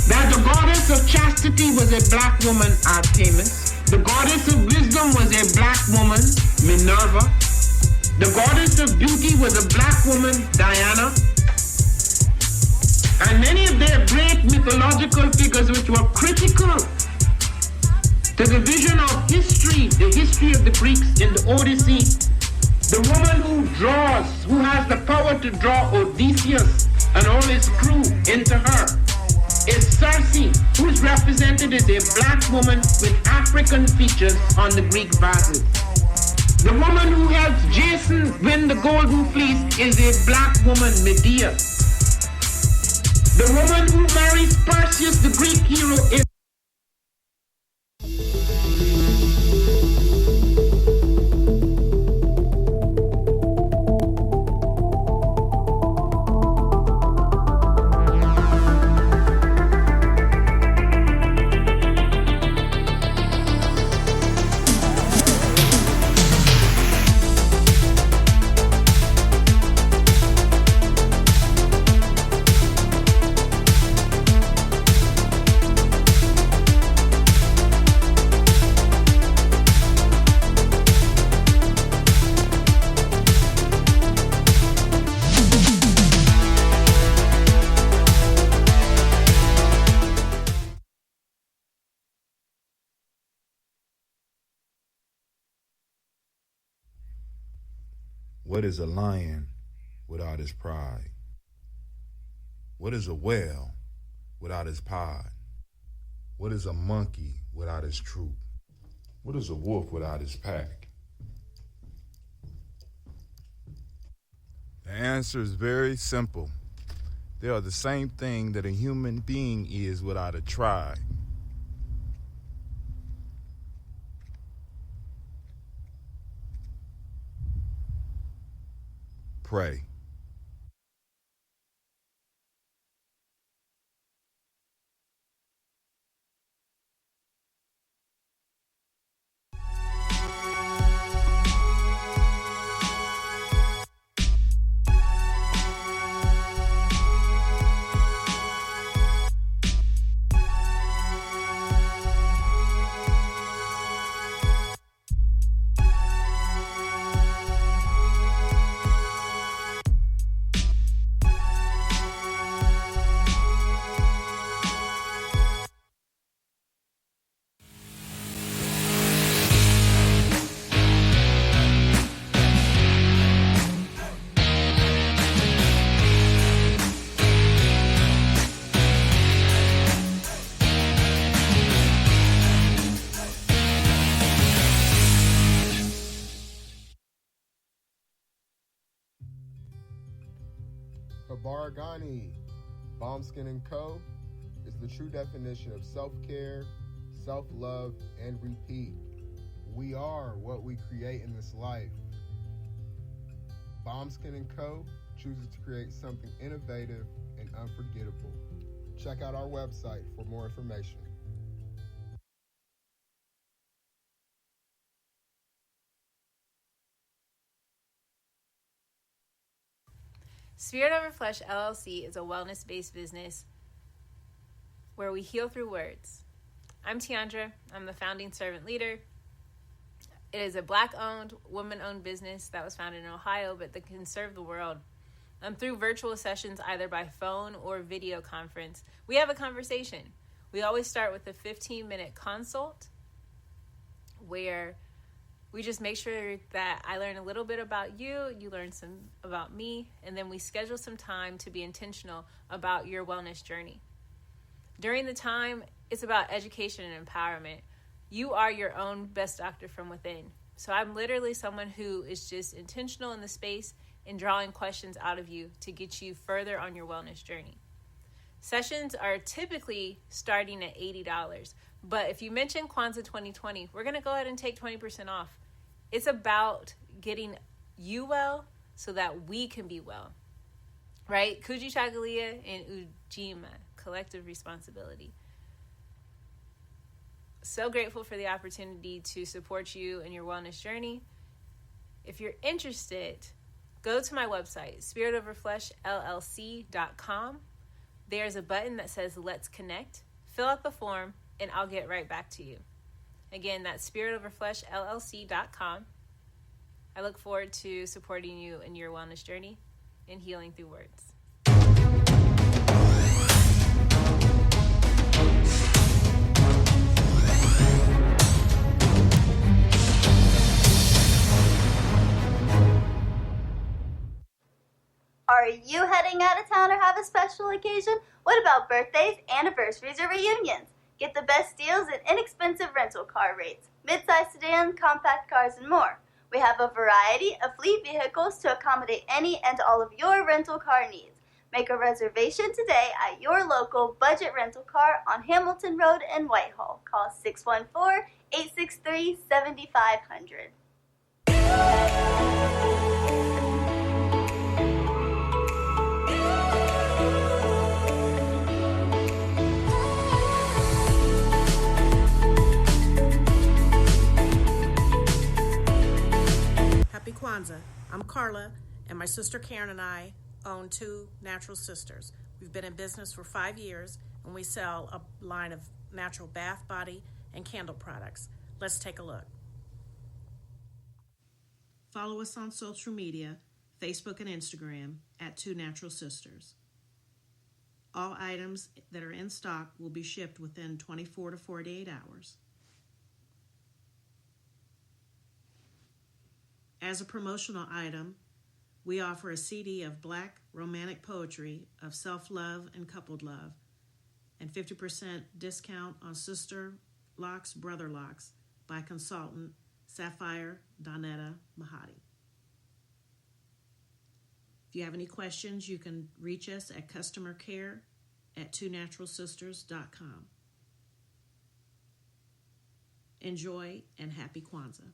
that the goddess of chastity was a black woman, Artemis. The goddess of wisdom was a black woman, Minerva. The goddess of beauty was a black woman, Diana. And many of their great mythological figures which were critical to the vision of history, the history of the Greeks in the Odyssey. The woman who draws, who has the power to draw Odysseus and all his crew into her, is Circe, who is represented as a black woman with African features on the Greek vases. The woman who helps Jason win the Golden Fleece is a black woman, Medea. The woman who marries Perseus, the Greek hero, is What is a lion without his pride? What is a whale without his pod? What is a monkey without his troop? What is a wolf without his pack? The answer is very simple. They are the same thing that a human being is without a tribe. Pray. Gye-Nyame, Bombskin & Co. is the true definition of self-care, self-love, and repeat. We are what we create in this life. Bombskin & Co. chooses to create something innovative and unforgettable. Check out our website for more information. Spirit Over Flesh LLC is a wellness-based business where we heal through words. I'm Tiandra. I'm the founding servant leader. It is a Black-owned, woman-owned business that was founded in Ohio, but that can serve the world. Through virtual sessions, either by phone or video conference, we have a conversation. We always start with a 15-minute consult where we just make sure that I learn a little bit about you, you learn some about me, and then we schedule some time to be intentional about your wellness journey. During the time, it's about education and empowerment. You are your own best doctor from within. So I'm literally someone who is just intentional in the space and drawing questions out of you to get you further on your wellness journey. Sessions are typically starting at $80. But if you mention Kwanzaa 2020, we're going to go ahead and take 20% off. It's about getting you well so that we can be well, right? Kuji Chagalia and Ujima, collective responsibility. So grateful for the opportunity to support you in your wellness journey. If you're interested, go to my website, spiritoverfleshllc.com. There's a button that says Let's Connect. Fill out the form, and I'll get right back to you. Again, that's spiritoverfleshllc.com. I look forward to supporting you in your wellness journey and healing through words. Are you heading out of town or have a special occasion? What about birthdays, anniversaries, or reunions? Get the best deals and inexpensive rental car rates, midsize sedans, compact cars, and more. We have a variety of fleet vehicles to accommodate any and all of your rental car needs. Make a reservation today at your local budget rental car on Hamilton Road in Whitehall. Call 614-863-7500. Happy Kwanzaa. I'm Carla, and my sister Karen and I own Two Natural Sisters. We've been in business for 5 years, and we sell a line of natural bath, body, and candle products. Let's take a look. Follow us on social media, Facebook and Instagram, at Two Natural Sisters. All items that are in stock will be shipped within 24 to 48 hours. As a promotional item, We offer a CD of Black romantic poetry of self-love and coupled love, and 50% discount on Sister Locks, Brother Locks by consultant Sapphire Donetta Mahadi. If you have any questions, you can reach us at customercare@twonaturalsisters.com. Enjoy and happy Kwanzaa.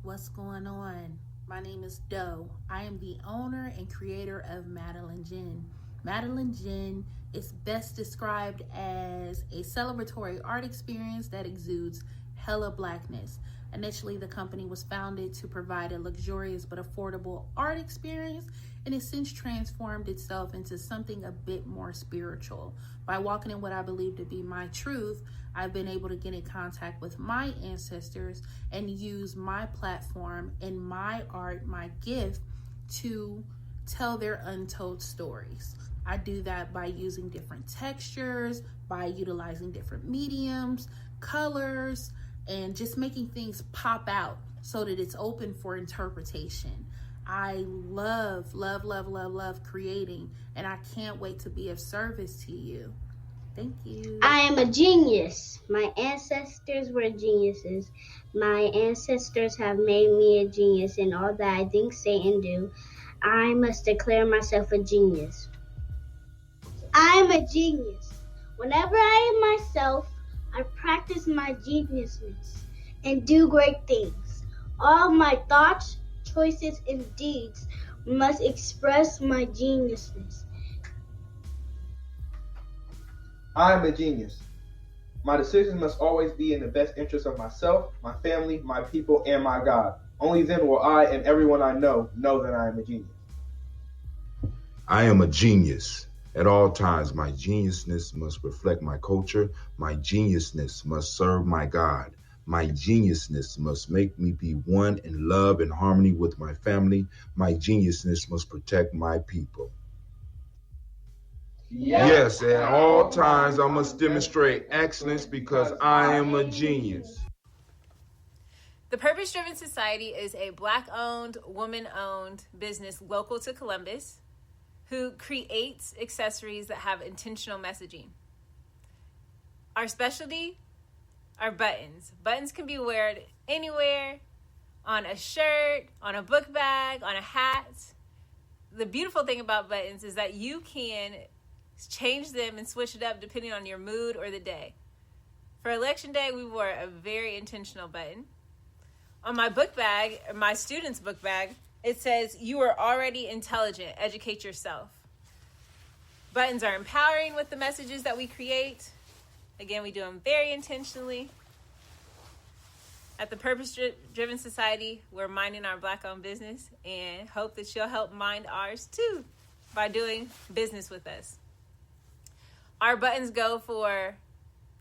What's going on? My name is Doe. I am the owner and creator of Madeline Gin. Madeline Gin is best described as a celebratory art experience that exudes hella blackness. Initially, the company was founded to provide a luxurious but affordable art experience, and has since transformed itself into something a bit more spiritual. By walking in what I believe to be my truth, I've been able to get in contact with my ancestors and use my platform and my art, my gift, to tell their untold stories. I do that by using different textures, by utilizing different mediums, colors, and just making things pop out so that it's open for interpretation. I love creating, and I can't wait to be of service to you. Thank you. I am a genius. My ancestors were geniuses. My ancestors have made me a genius in all that I think, say, and do. I must declare myself a genius. I am a genius. Whenever I am myself, I practice my geniusness and do great things. All my thoughts, choices, and deeds must express my geniusness. I am a genius. My decisions must always be in the best interest of myself, my family, my people, and my God. Only then will I and everyone I know that I am a genius. I am a genius. At all times, my geniusness must reflect my culture. My geniusness must serve my God. My geniusness must make me be one in love and harmony with my family. My geniusness must protect my people. Yes, at all times I must demonstrate excellence because I am a genius. The Purpose Driven Society is a Black-owned, woman-owned business local to Columbus who creates accessories that have intentional messaging. Our specialty are buttons. Buttons can be worn anywhere, on a shirt, on a book bag, on a hat. The beautiful thing about buttons is that you can change them and switch it up depending on your mood or the day. For Election Day, we wore a very intentional button. On my book bag, my student's book bag, it says, "You are already intelligent, educate yourself." Buttons are empowering with the messages that we create. Again, we do them very intentionally. At the Purpose Driven Society, we're minding our Black-owned business and hope that you'll help mind ours too by doing business with us. Our buttons go for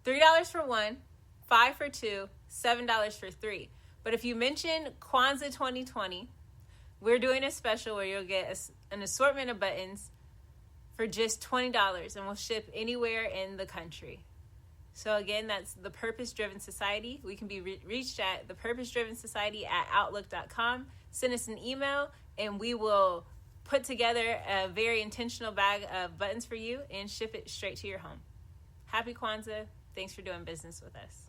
$3 for one, $5 for two, $7 for three. But if you mention Kwanzaa 2020, we're doing a special where you'll get an assortment of buttons for just $20, and we'll ship anywhere in the country. So again, that's the Purpose Driven Society. We can be reached at thepurposedrivensociety@outlook.com. Send us an email, and we will put together a very intentional bag of buttons for you and ship it straight to your home. Happy Kwanzaa. Thanks for doing business with us.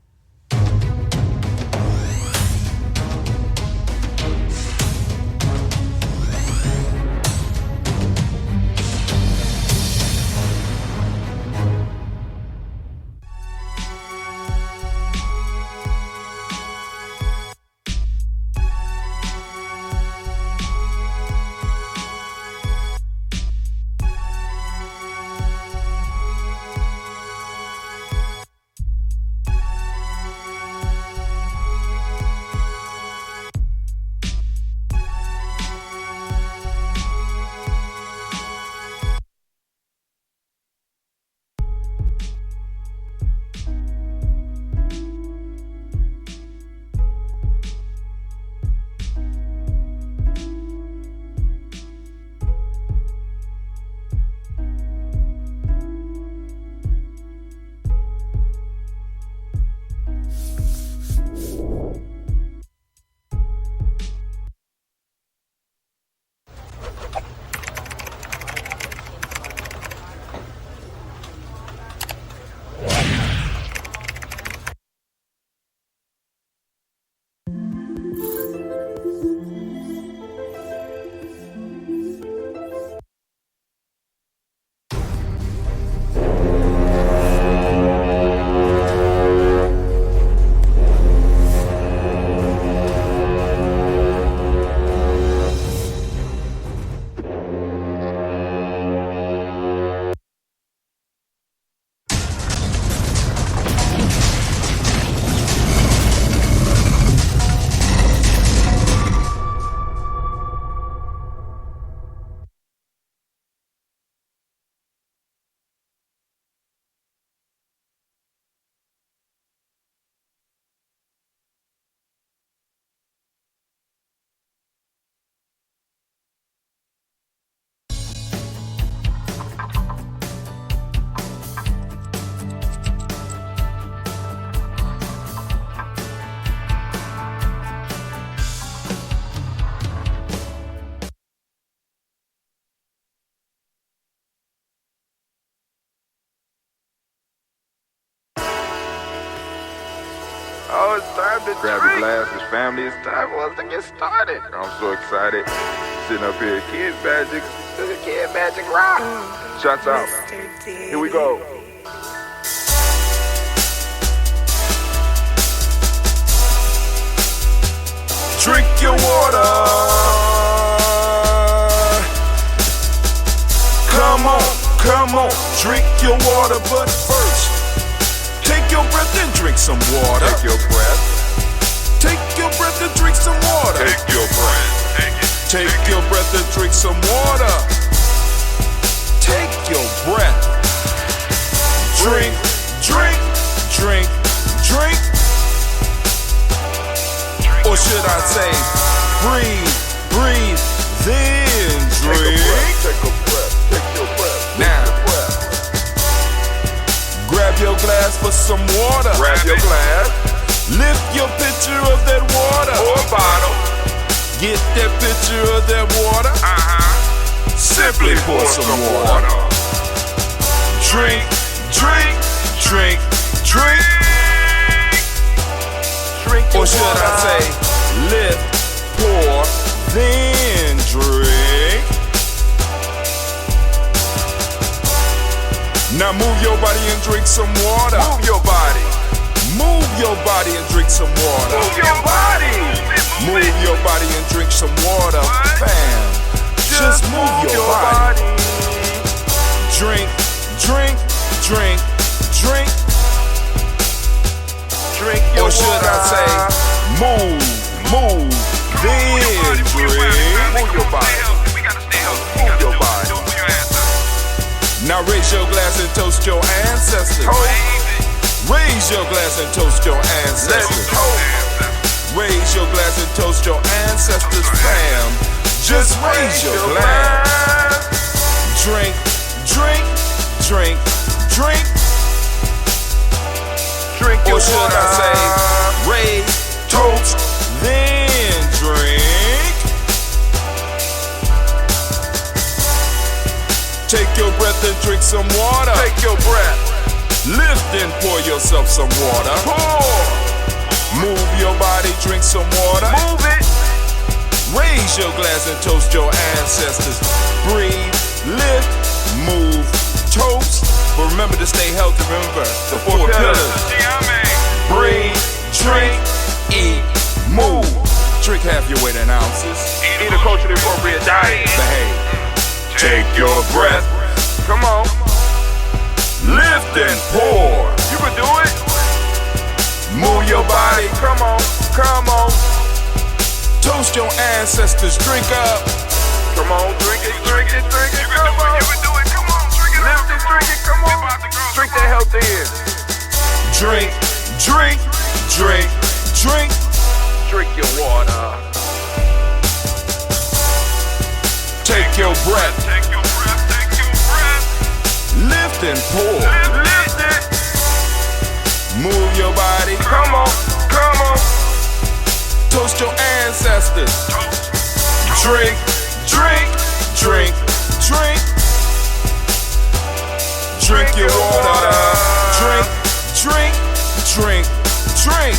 Oh, it's time to grab your glasses, family. It's time for us to get started. I'm so excited. Sitting up here, Kid Magic Rock. Shots out. Here we go. Drink your water. Come on, drink your water, but first, take your breath and drink some water. Take your breath. Take your breath and drink some water. Take your breath. Take your breath and drink some water. Take your breath. Drink, drink, drink, drink. Or should I say, breathe, breathe, then drink. Take a breath, take your breath. Now, grab your glass for some water. Grab your glass. Lift your pitcher of that water. Or bottle. Get that pitcher of that water. Simply pour some water. Drink, drink, drink, drink. Or should I say, lift, pour, then drink. Now move your body and drink some water. Move your body. Move your body and drink some water. Move your body. Move your body and drink some water. Fam, just move your body. Drink, drink, drink, drink. Drink your water. Or should I say, move, then drink. Move your body. Move your body. Now raise your glass and toast your ancestors. Raise your glass and toast your ancestors. Raise your glass and toast your ancestors, fam. Just raise your glass. Drink, drink, drink, drink. Drink your water. Or should I say, raise, toast, then drink. Take your breath and drink some water. Take your breath. Lift and pour yourself some water. Pour. Move your body, drink some water. Move it. Raise your glass and toast your ancestors. Breathe, lift, move, toast. But remember to stay healthy. Remember the four pillars. Breathe, drink, eat, move. Drink half your weight in ounces. Eat a culturally appropriate diet. Behave. Take your breath. Come on. Lift and pour. You can do it. Move your body. Come on. Come on. Toast your ancestors. Drink up. Come on. Drink it. Drink it. Drink it. Come on. You can do it. Come on. Drink it. Lift it. Drink it. Come on. Drink that health in. Drink. Drink. Drink. Drink. Drink your water. Take your breath. Take your breath. Take your breath. Lift and pour. Lift it. Move your body. Come on. Come on. Toast your ancestors. Drink. Drink. Drink. Drink. Drink your water. Drink. Drink. Drink. Drink.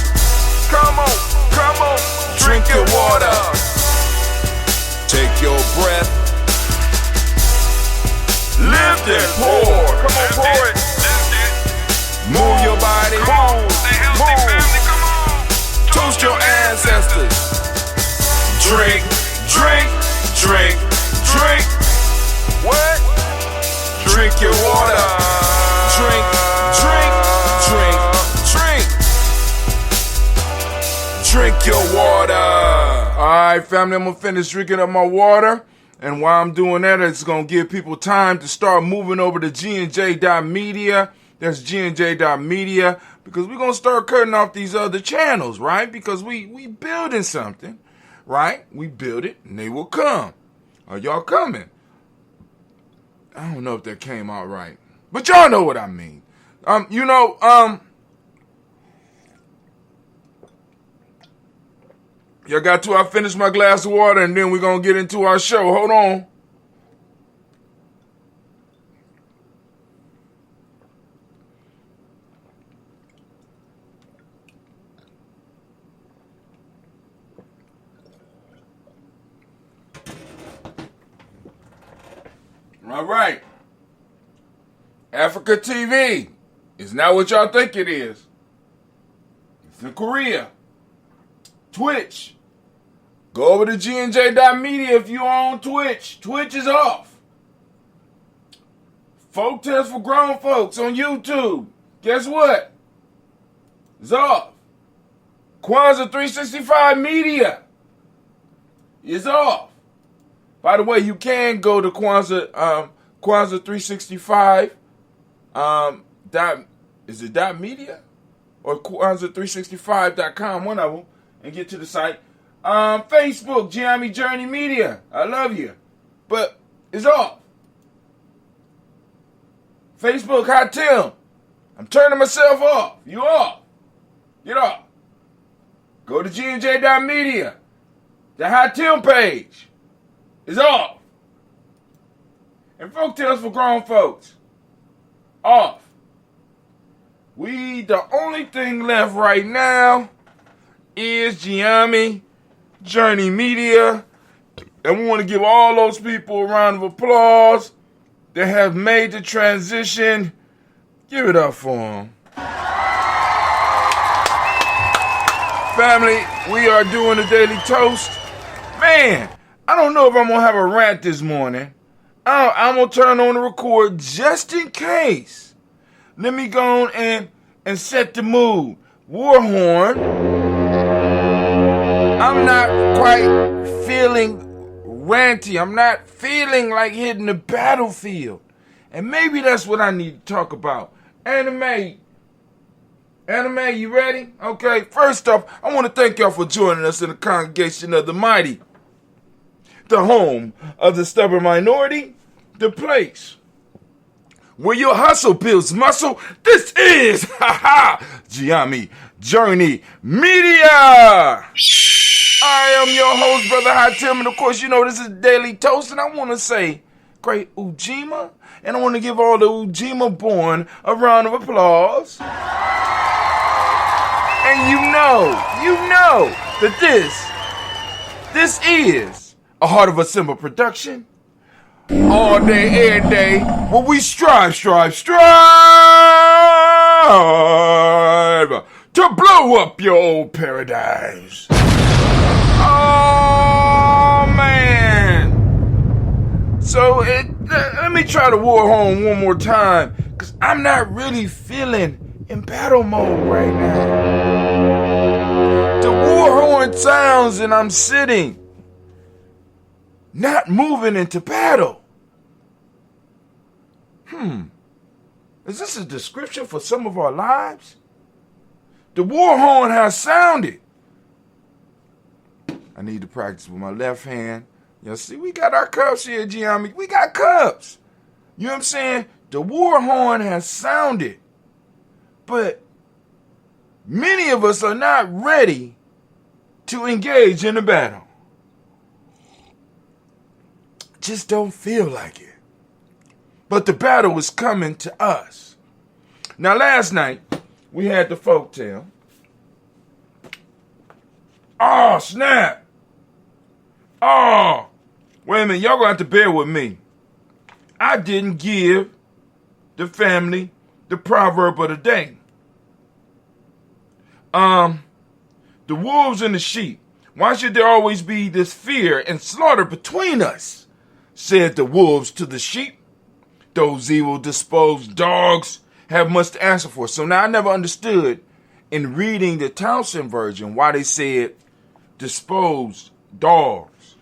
Come on. Come on. Drink your water. Take your breath. Lift and pour. Come on, pour it. Move your body. Move. Toast your ancestors. Drink, drink, drink, drink. What? Drink your water. Drink, drink, drink, drink. Drink your water. Alright, family, I'm going to finish drinking up my water. And while I'm doing that, it's going to give people time to start moving over to GNJ.media. That's GNJ.media. Because we're going to start cutting off these other channels, right? Because we building something, right? We build it and they will come. Are y'all coming? I don't know if that came out right. But y'all know what I mean. Y'all got to, I finish my glass of water and then we're going to get into our show. Hold on. All right. Africa TV is not what y'all think it is. It's in Korea. Twitch. Go over to gnj.media if you own Twitch. Twitch is off. Folk Tales for Grown Folks on YouTube. Guess what? It's off. Kwanzaa 365 Media is off. By the way, you can go to Kwanzaa 365 is it .media or Kwanzaa365.com, one of them, and get to the site. Facebook, Gye-Nyame Journey Media. I love you. But it's off. Facebook, Hot Tim. I'm turning myself off. You off. Get off. Go to gnj.media. The Hot Tim page is off. And Folk Tales for Grown Folks, off. The only thing left right now is Gye-Nyame Journey Media. And we want to give all those people a round of applause that have made the transition. Give it up for them. Family, we are doing a daily toast. Man, I don't know if I'm going to have a rant this morning. I'm going to turn on the record just in case. Let me go on and set the mood. Warhorn. I'm not quite feeling ranty. I'm not feeling like hitting the battlefield. And maybe that's what I need to talk about. Anime, you ready? Okay, first off, I want to thank y'all for joining us in the congregation of the mighty, the home of the stubborn minority, the place where your hustle builds muscle. This is, Gye-Nyame Journey Media. I am your host, Brother Hot Tim, and of course, you know this is Daily Toast, and I want to say, great Ujima, and I want to give all the Ujima born a round of applause. And you know that this is a Heart of a Simba production. All day, every day, where we strive to blow up your old paradigms. Oh, man. So, let me try to war home one more time, because I'm not really feeling in battle mode right now. The war horn sounds and I'm sitting, not moving into battle. Is this a description for some of our lives? The war horn has sounded. I need to practice with my left hand. You see, we got our cups here, Gye-Nyame. We got cups. You know what I'm saying? The war horn has sounded. But many of us are not ready to engage in the battle. Just don't feel like it. But the battle is coming to us. Now, last night, we had the folktale. Oh, snap. Oh, wait a minute. Y'all gonna have to bear with me. I didn't give the family the proverb of the day. The wolves and the sheep. Why should there always be this fear and slaughter between us? Said the wolves to the sheep. Those evil disposed dogs have much to answer for. So now I never understood in reading the Townsend version why they said disposed dogs.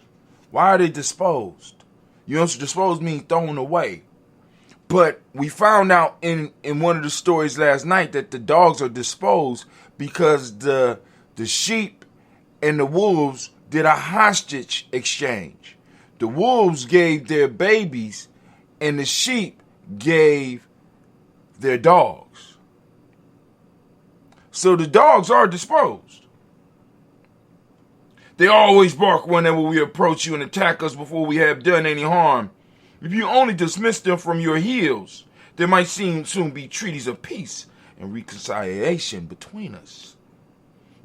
Why are they disposed? You know, disposed means thrown away. But we found out in one of the stories last night that the dogs are disposed because the sheep and the wolves did a hostage exchange. The wolves gave their babies and the sheep gave their dogs. So the dogs are disposed. They always bark whenever we approach you and attack us before we have done any harm. If you only dismiss them from your heels, there might soon be treaties of peace and reconciliation between us.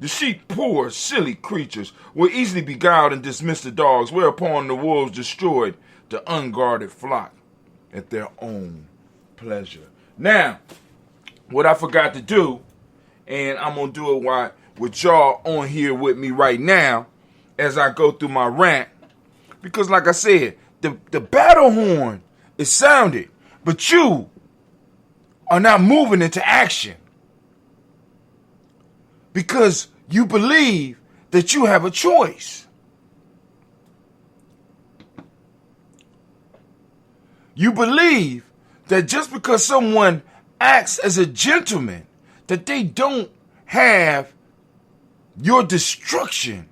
The sheep, poor, silly creatures, will easily beguiled and dismiss the dogs, whereupon the wolves destroyed the unguarded flock. at their own pleasure. Now, what I forgot to do, and I'm going to do it with y'all on here with me right now as I go through my rant, because like I said, the battle horn is sounded, but you are not moving into action because you believe that you have a choice. You believe that just because someone acts as a gentleman, that they don't have your destruction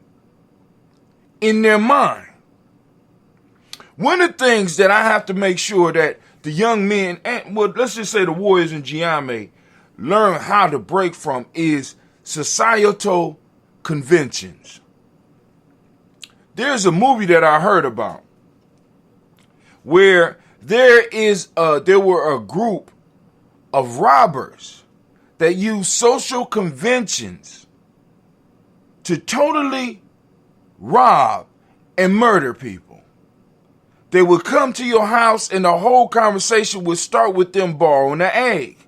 in their mind. One of the things that I have to make sure that the young men, and well, let's just say the warriors in Gye-Nyame, learn how to break from is societal conventions. There's a movie that I heard about where there were a group of robbers that used social conventions to totally rob and murder people. They would come to your house and the whole conversation would start with them borrowing an egg.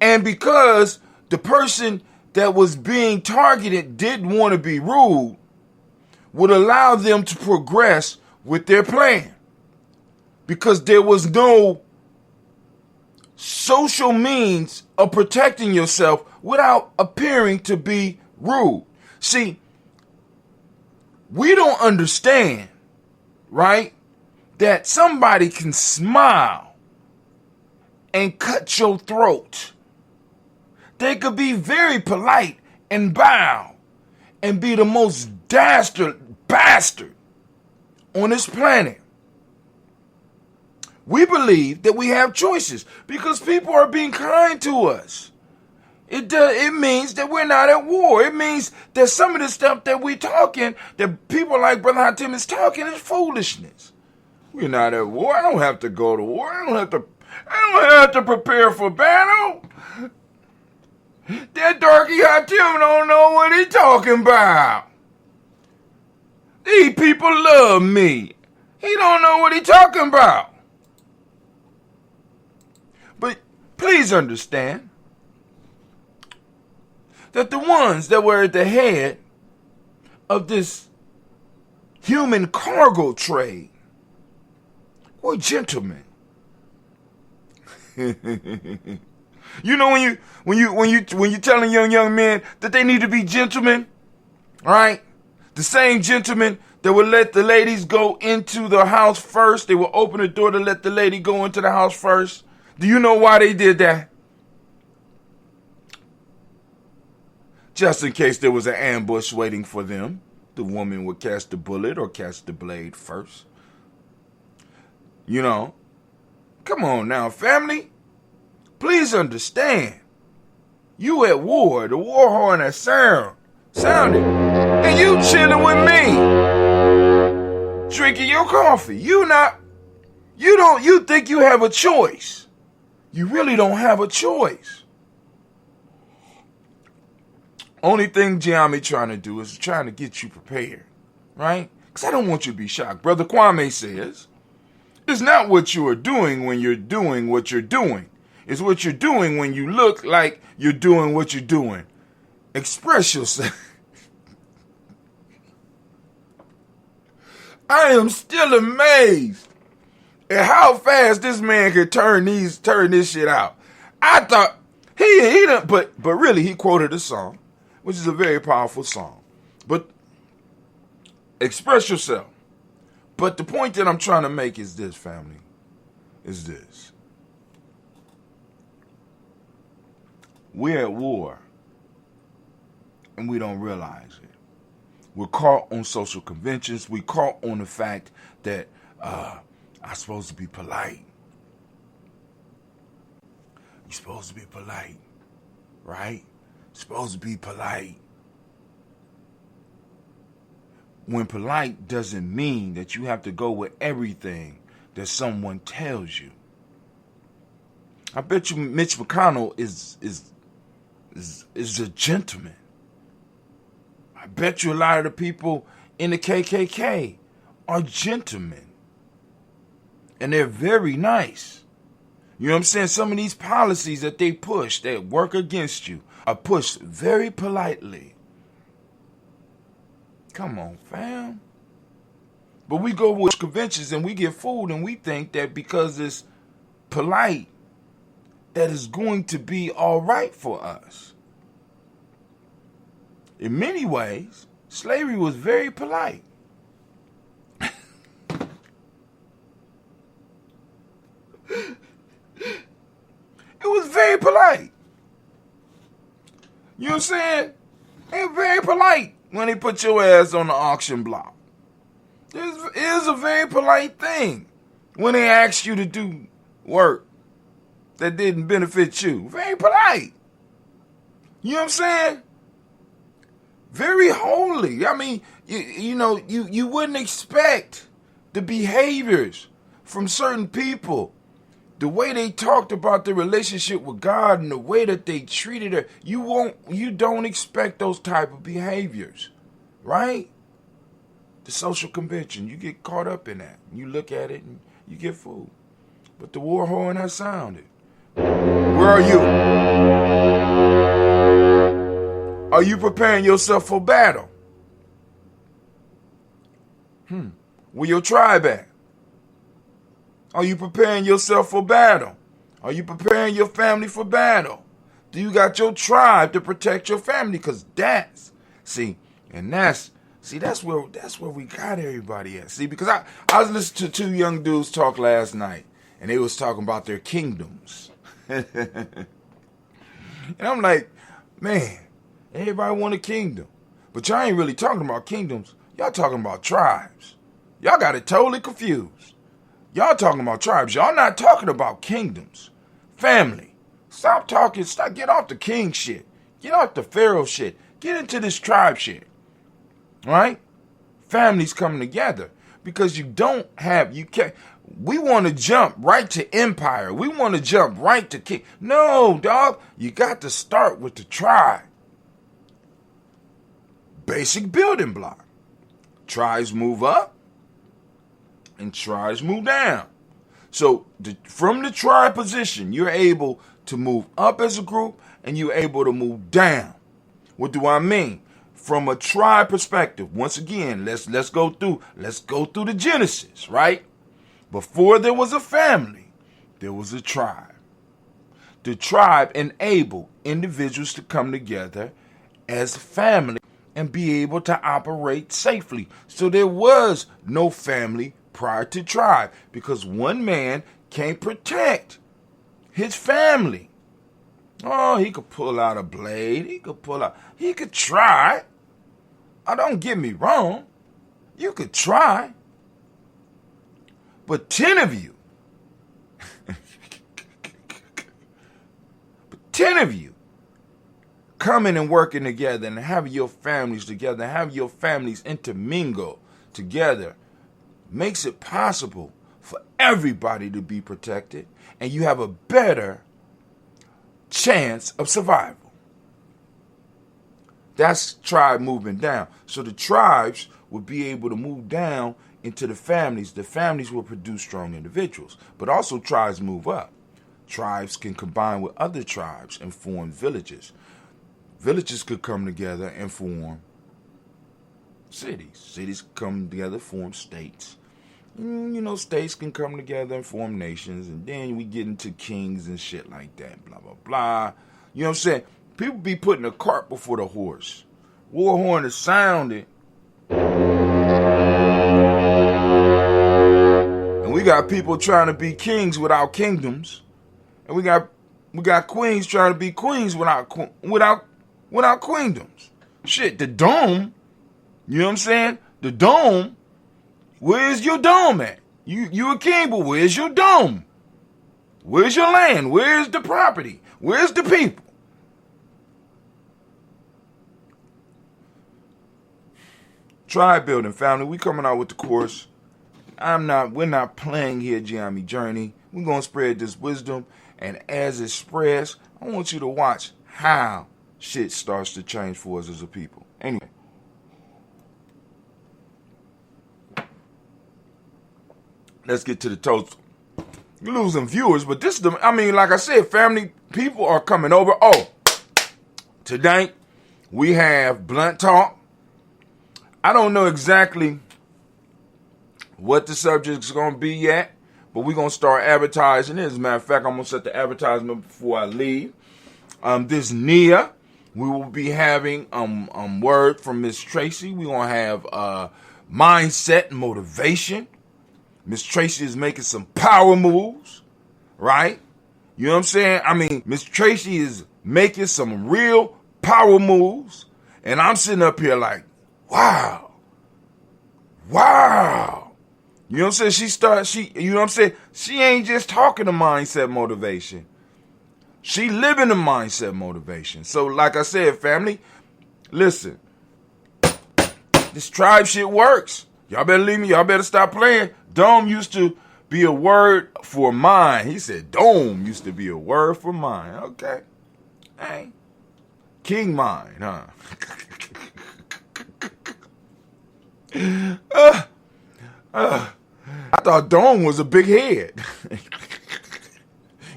And because the person that was being targeted didn't want to be rude, would allow them to progress with their plan. Because there was no social means of protecting yourself without appearing to be rude. See, we don't understand, right, that somebody can smile and cut your throat. They could be very polite and bow and be the most dastard bastard on this planet. We believe that we have choices because people are being kind to us. It means that we're not at war. It means that some of the stuff that we talking, that people like Brother Hatim is talking, is foolishness. We're not at war. I don't have to go to war. I don't have to prepare for battle. That darky Hatim don't know what he talking about. These people love me. He don't know what he talking about. But please understand that the ones that were at the head of this human cargo trade were gentlemen. You know when you telling young men that they need to be gentlemen, right? The same gentlemen that would let the ladies go into the house first. They would open the door to let the lady go into the house first. Do you know why they did that? Just in case there was an ambush waiting for them. The woman would catch the bullet or catch the blade first. You know, come on now, family. Please understand. You at war. The war horn has sounded. And you chilling with me. Drinking your coffee. You think you have a choice. You really don't have a choice. Only thing Gye-Nyame trying to do is trying to get you prepared, right? Because I don't want you to be shocked. Brother Kwame says, it's not what you are doing when you're doing what you're doing. It's what you're doing when you look like you're doing what you're doing. Express yourself. I am still amazed at how fast this man could turn this shit out. I thought he done, but really he quoted a song, which is a very powerful song. But express yourself. But the point that I'm trying to make is this, family, is this. We're at war, and we don't realize it. We're caught on social conventions. We're caught on the fact that I'm supposed to be polite. You're supposed to be polite, right? Supposed to be polite. When polite doesn't mean that you have to go with everything that someone tells you. I bet you Mitch McConnell is a gentleman. I bet you a lot of the people in the KKK are gentlemen. And they're very nice. You know what I'm saying? Some of these policies that they push that work against you are pushed very politely. Come on, fam. But we go with conventions and we get food and we think that because it's polite, that is going to be all right for us. In many ways, slavery was very polite. It was very polite. You know what I'm saying? It was very polite when they put your ass on the auction block. It is a very polite thing when they ask you to do work that didn't benefit you. Very polite. You know what I'm saying? Very holy. I mean, you wouldn't expect the behaviors from certain people. The way they talked about their relationship with God and the way that they treated her, you don't expect those type of behaviors, right? The social convention, you get caught up in that. You look at it and you get fooled. But the war horn has sounded. Where are you? Are you preparing yourself for battle? Where your tribe at? Are you preparing yourself for battle? Are you preparing your family for battle? Do you got your tribe to protect your family? Because that's where we got everybody at. See, because I was listening to two young dudes talk last night, and they was talking about their kingdoms. And I'm like, man, everybody want a kingdom. But y'all ain't really talking about kingdoms. Y'all talking about tribes. Y'all got it totally confused. Y'all talking about tribes. Y'all not talking about kingdoms. Family. Stop talking. Get off the king shit. Get off the pharaoh shit. Get into this tribe shit. Right? Families coming together. Because you can't. We want to jump right to empire. We want to jump right to king. No, dog. You got to start with the tribe. Basic building block. Tribes move up. And tribes move down. So from the tribe position, you're able to move up as a group and you're able to move down. What do I mean? From a tribe perspective, once again, let's go through the Genesis, right? Before there was a family, there was a tribe. The tribe enabled individuals to come together as family and be able to operate safely. So there was no family prior to tribe, because one man can't protect his family. Oh, he could pull out a blade. He could try. Oh, don't get me wrong. You could try. But 10 of you, 10 of you coming and working together and having your families together, having your families intermingle together, makes it possible for everybody to be protected, and you have a better chance of survival. That's tribe moving down. So the tribes will be able to move down into the families. The families will produce strong individuals. But also tribes move up. Tribes can combine with other tribes and form villages. Villages could come together and form cities. Cities come together, form states. States can come together and form nations, and then we get into kings and shit like that, blah, blah, blah. You know what I'm saying? People be putting the cart before the horse. War horn is sounded. And we got people trying to be kings without kingdoms. And we got queens trying to be queens without queendoms. Shit, the dome, you know what I'm saying? The dome, where's your dome at? You a king, but where's your dome? Where's your land? Where's the property? Where's the people? Tribe building, family. We coming out with the course. We're not playing here, Gye-Nyame Journey. We're going to spread this wisdom. And as it spreads, I want you to watch how shit starts to change for us as a people. Anyway. Let's get to the toast. losing viewers, but this is the, I mean, like I said, family, people are coming over. Oh, tonight we have Blunt Talk. I don't know exactly what the subject is going to be yet, but we're going to start advertising it. As a matter of fact, I'm going to set the advertisement before I leave. This Nia, we will be having word from Miss Tracy. We're going to have mindset and motivation. Miss Tracy is making some power moves, right? You know what I'm saying? I mean, Miss Tracy is making some real power moves, and I'm sitting up here like, wow. You know what I'm saying? You know what I'm saying? She ain't just talking to mindset motivation. She living the mindset motivation. So, like I said, family, listen, this tribe shit works. Y'all better leave me. Y'all better stop playing. Dome used to be a word for mine. He said dome used to be a word for mine. Okay. Hey. King mine, huh? I thought dome was a big head,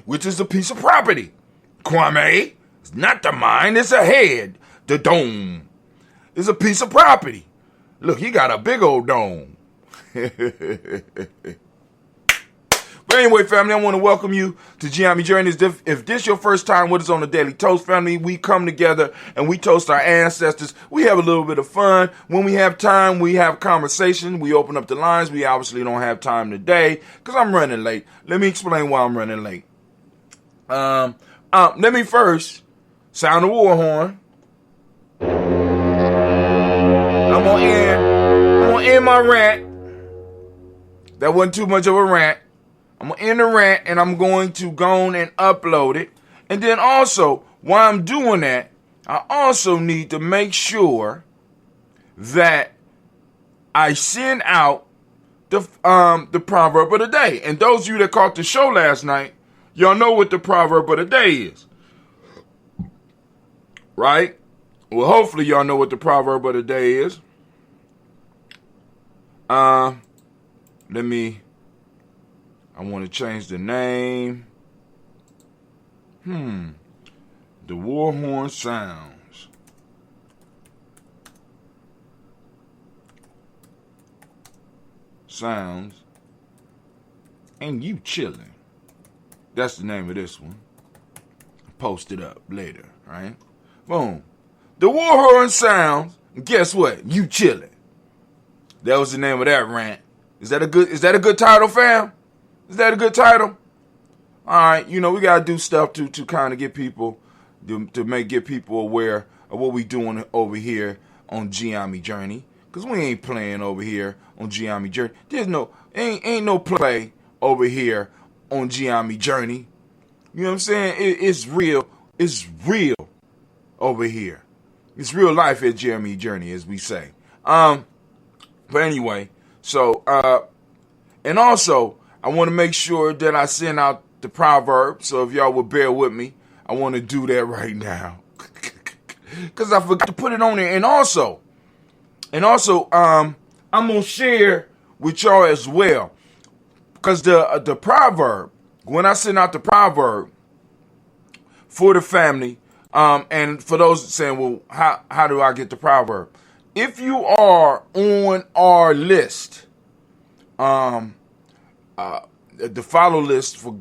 which is a piece of property. Kwame, it's not the mine, it's a head. The dome is a piece of property. Look, he got a big old dome. But anyway, family, I want to welcome you to Gye-Nyame Journeys. If this your first time with us on the Daily Toast, family, we come together and we toast our ancestors. We have a little bit of fun. When we have time, we have conversation. We open up the lines. We obviously don't have time today because I'm running late. Let me explain why I'm running late. Let me first sound the war horn. I'm gonna end my rant. That wasn't too much of a rant. I'm going to end the rant, and I'm going to go on and upload it. And then also, while I'm doing that, I also need to make sure that I send out the proverb of the day. And those of you that caught the show last night, y'all know what the proverb of the day is. Right? Well, hopefully y'all know what the proverb of the day is. I want to change the name. The war horn sounds. And you chilling. That's the name of this one. Post it up later, right? Boom. The war horn sounds. And guess what? You chilling. That was the name of that rant. Is that a good title, fam? Is that a good title? All right, you know, we got to do stuff to kind of get people, get people aware of what we doing over here on Gye-Nyame Journey. Because we ain't playing over here on Gye-Nyame Journey. There's ain't no play over here on Gye-Nyame Journey. You know what I'm saying? It's real. It's real over here. It's real life at Gye-Nyame Journey, as we say. But anyway, so, and also, I want to make sure that I send out the proverb. So if y'all would bear with me, I want to do that right now. Because I forgot to put it on there. And also, I'm going to share with y'all as well. Because the proverb, when I send out the proverb for the family, and for those saying, well, how do I get the proverb? If you are on our list, the follow list for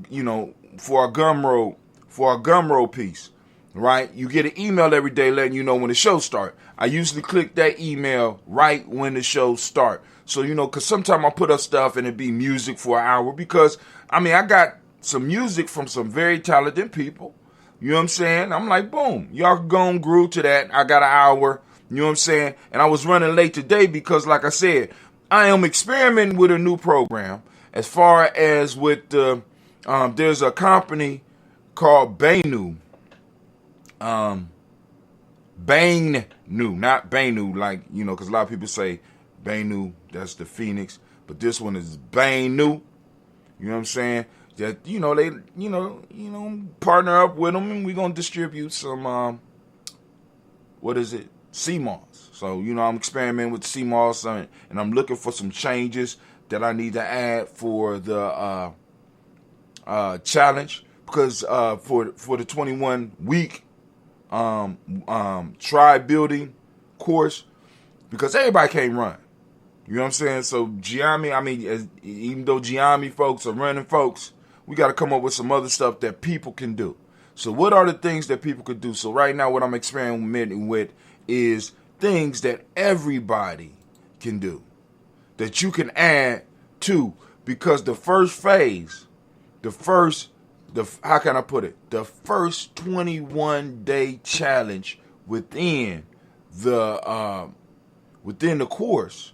our Gumroad piece, right? You get an email every day letting you know when the show start. I usually click that email right when the show start. So, because sometimes I put up stuff and it be music for an hour because, I got some music from some very talented people. You know what I'm saying? I'm like, boom, y'all can go and groove to that. I got an hour. You know what I'm saying? And I was running late today because, like I said, I am experimenting with a new program. As far as with the, there's a company called Bainu. Bainu, not Bainu, like, because a lot of people say Bainu, that's the Phoenix. But this one is Bainu. You know what I'm saying? That, they, partner up with them and we're going to distribute some, CMOS. So, I'm experimenting with CMOS and I'm looking for some changes that I need to add for the challenge, because for the 21 week tribe building course, because everybody can't run. You know what I'm saying? So Gye-Nyame, I mean, even though Gye-Nyame folks are running folks, we got to come up with some other stuff that people can do. So what are the things that people could do? So right now what I'm experimenting with is things that everybody can do, that you can add to, because the first phase, how can I put it? The first 21-day challenge within the course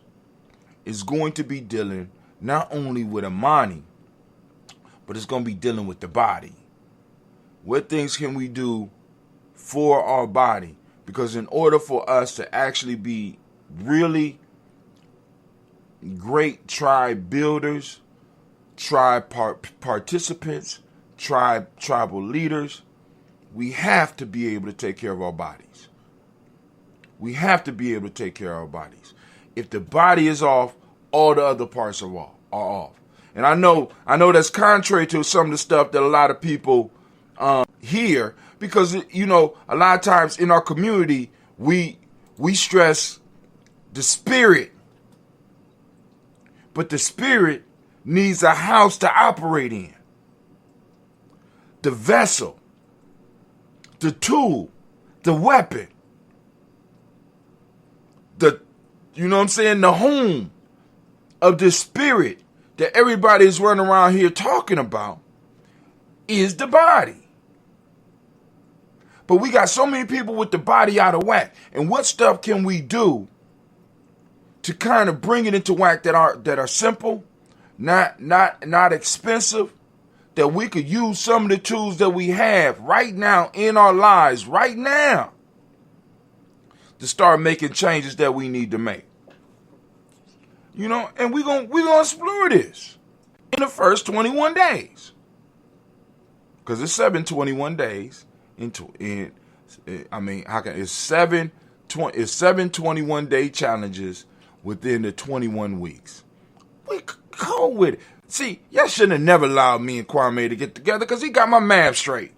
is going to be dealing not only with Imani, but it's going to be dealing with the body. What things can we do for our body? Because in order for us to actually be really great tribe builders, tribe participants, tribal leaders, we have to be able to take care of our bodies. We have to be able to take care of our bodies. If the body is off, all the other parts are off. And I know that's contrary to some of the stuff that a lot of people hear, because, you know, a lot of times in our community, we stress the spirit. But the spirit needs a house to operate in. The vessel, the tool, the weapon, you know what I'm saying, the home of the spirit that everybody is running around here talking about is the body. But we got so many people with the body out of whack. And what stuff can we do to kind of bring it into whack that are simple, not expensive, that we could use some of the tools that we have right now in our lives, right now, to start making changes that we need to make. You know, and we're gonna explore this in the first 21 days. Because it's 721 days it's seven 21-day challenges within the 21 weeks. We go with it. See, y'all shouldn't have never allowed me and Kwame to get together, because he got my math straight.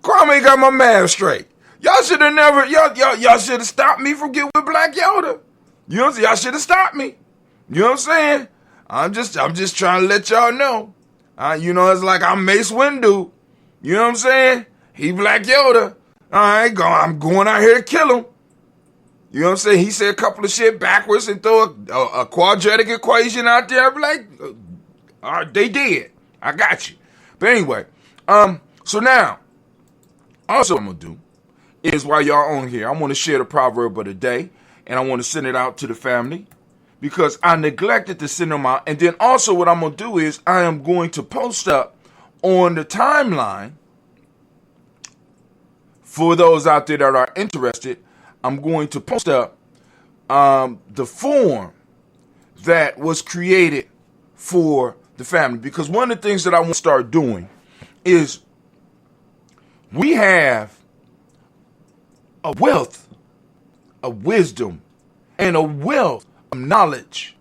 Kwame got my math straight. Y'all should have never, y'all should have stopped me from getting with Black Yoda. You know what I'm saying? Y'all should have stopped me. You know what I'm saying? I'm just trying to let y'all know. You know, it's like I'm Mace Windu. You know what I'm saying? He Black Yoda. I'm going out here to kill him. You know what I'm saying? He said a couple of shit backwards and throw a quadratic equation out there. I'm like, all right, they did. I got you. But anyway, so now, also what I'm going to do is, while y'all on here, I want to share the proverb of the day, and I want to send it out to the family, because I neglected to send them out. And then also what I'm going to do is I am going to post up on the timeline, for those out there that are interested, I'm going to post up the form that was created for the family. Because one of the things that I want to start doing is, we have a wealth of wisdom and a wealth of knowledge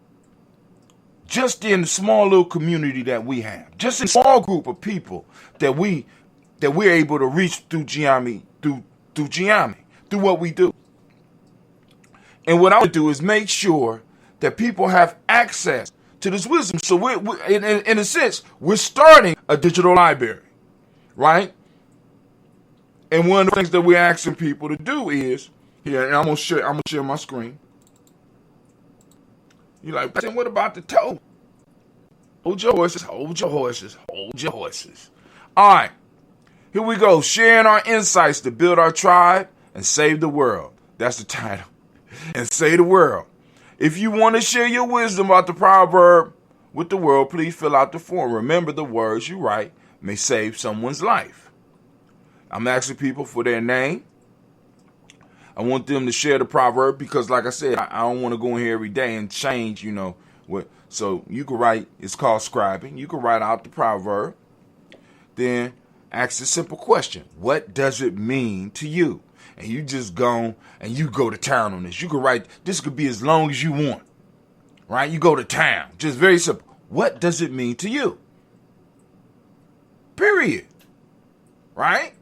just in the small little community that we have, just in a small group of people that we're able to reach through Gye-Nyame, through Gye-Nyame, through what we do. And what I want to do is make sure that people have access to this wisdom. So we're in a sense, we're starting a digital library, right? And one of the things that we're asking people to do is, here, and I'm gonna share my screen. You're like, but then what about the toe? Hold your horses, hold your horses, hold your horses. All right, here we go. Sharing our insights to build our tribe and save the world. That's the title. And save the world. If you want to share your wisdom about the proverb with the world, please fill out the form. Remember, the words you write may save someone's life. I'm asking people for their name. I want them to share the proverb, because, like I said, I don't want to go in here every day and change, you know, what. So you can write, it's called scribing. You can write out the proverb. Then ask a simple question. What does it mean to you? And you just go and you go to town on this. You can write, this could be as long as you want. right? You go to town. Just very simple. What does it mean to you? Period. Right?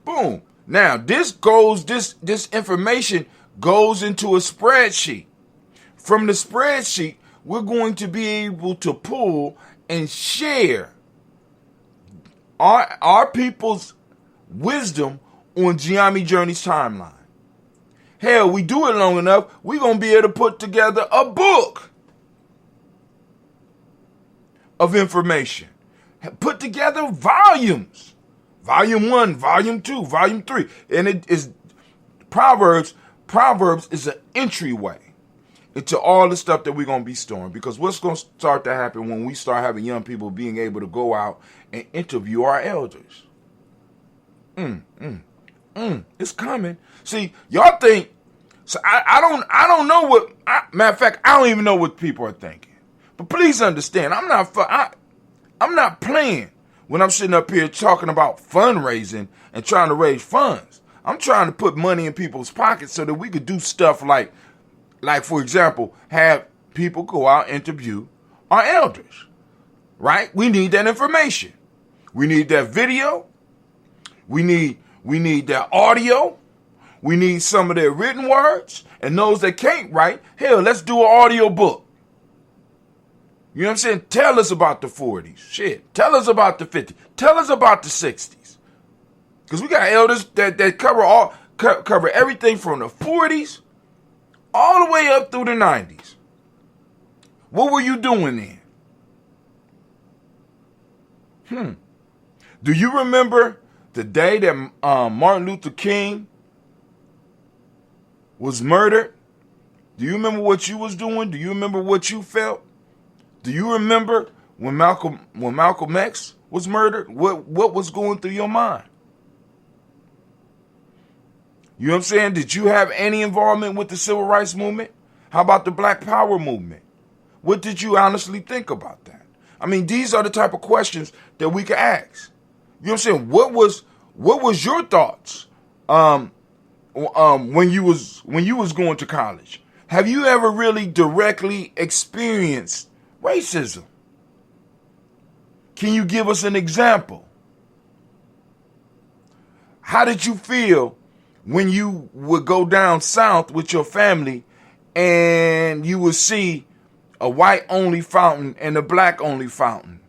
Boom. Now, this information goes into a spreadsheet. From the spreadsheet, we're going to be able to pull and share our people's wisdom on Gye-Nyame Journey's timeline. Hell, we do it long enough, we're going to be able to put together a book of information. Put together volumes. Volume 1, Volume 2, Volume 3. And it is Proverbs is an entryway into all the stuff that we're going to be storing. Because what's going to start to happen when we start having young people being able to go out and interview our elders? It's coming. See, y'all think, so I don't know what, matter of fact, I don't even know what people are thinking. But please understand, I'm not playing when I'm sitting up here talking about fundraising and trying to raise funds. I'm trying to put money in people's pockets so that we could do stuff like for example, have people go out and interview our elders, right? We need that information. We need that video. We need that audio. We need some of their written words. And those that can't write, hell, let's do an audio book. You know what I'm saying? Tell us about the 40s. Shit. Tell us about the 50s. Tell us about the 60s. Because we got elders that cover everything from the 40s all the way up through the 90s. What were you doing then? Do you remember the day that Martin Luther King was murdered? Do you remember what you was doing? Do you remember what you felt? Do you remember when Malcolm X was murdered? What was going through your mind? You know what I'm saying? Did you have any involvement with the civil rights movement? How about the Black Power movement? What did you honestly think about that? I mean, these are the type of questions that we can ask. You know what I'm saying? What was your thoughts when you was going to college? Have you ever really directly experienced racism? Can you give us an example? How did you feel when you would go down south with your family and you would see a white-only fountain and a black-only fountain?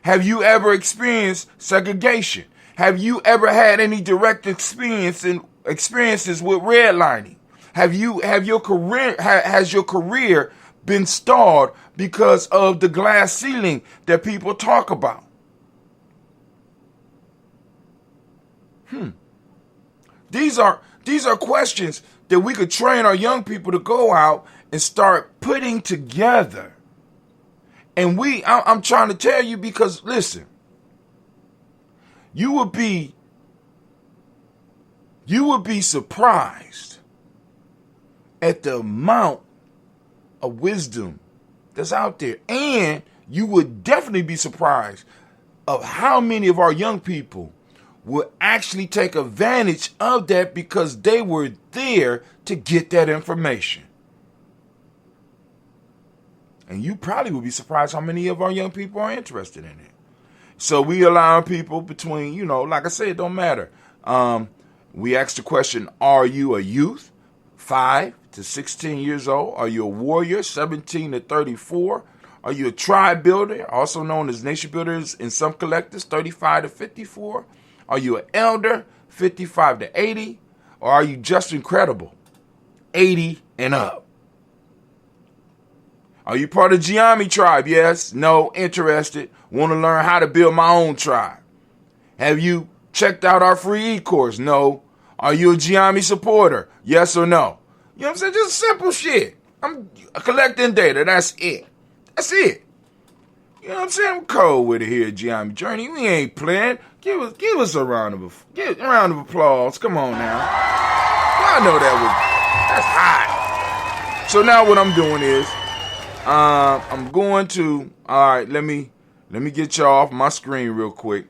Have you ever experienced segregation? Have you ever had any direct experiences with redlining? Has your career been stalled because of the glass ceiling that people talk about? These are questions that we could train our young people to go out and start putting together. And I'm trying to tell you because, listen, you would be surprised at the amount of wisdom that's out there. And you would definitely be surprised of how many of our young people will actually take advantage of that because they were there to get that information. And you probably will be surprised how many of our young people are interested in it. So we allow people between, like I said, it don't matter. We ask the question, are you a youth, 5 to 16 years old? Are you a warrior, 17 to 34? Are you a tribe builder, also known as nation builders in some collectives, 35 to 54? Are you an elder, 55 to 80? Or are you just incredible, 80 and up? Are you part of Gye-Nyame tribe? Yes, no, interested. Want to learn how to build my own tribe? Have you checked out our free e-course? No. Are you a Gye-Nyame supporter? Yes or no? You know what I'm saying? Just simple shit. I'm collecting data. That's it. That's it. You know what I'm saying? I'm cold with it here at Gye-Nyame Journey. We ain't playing. Give us a round of applause. Come on now. Y'all know that's hot. So now what I'm doing is I'm going to, all right, let me get y'all off my screen real quick.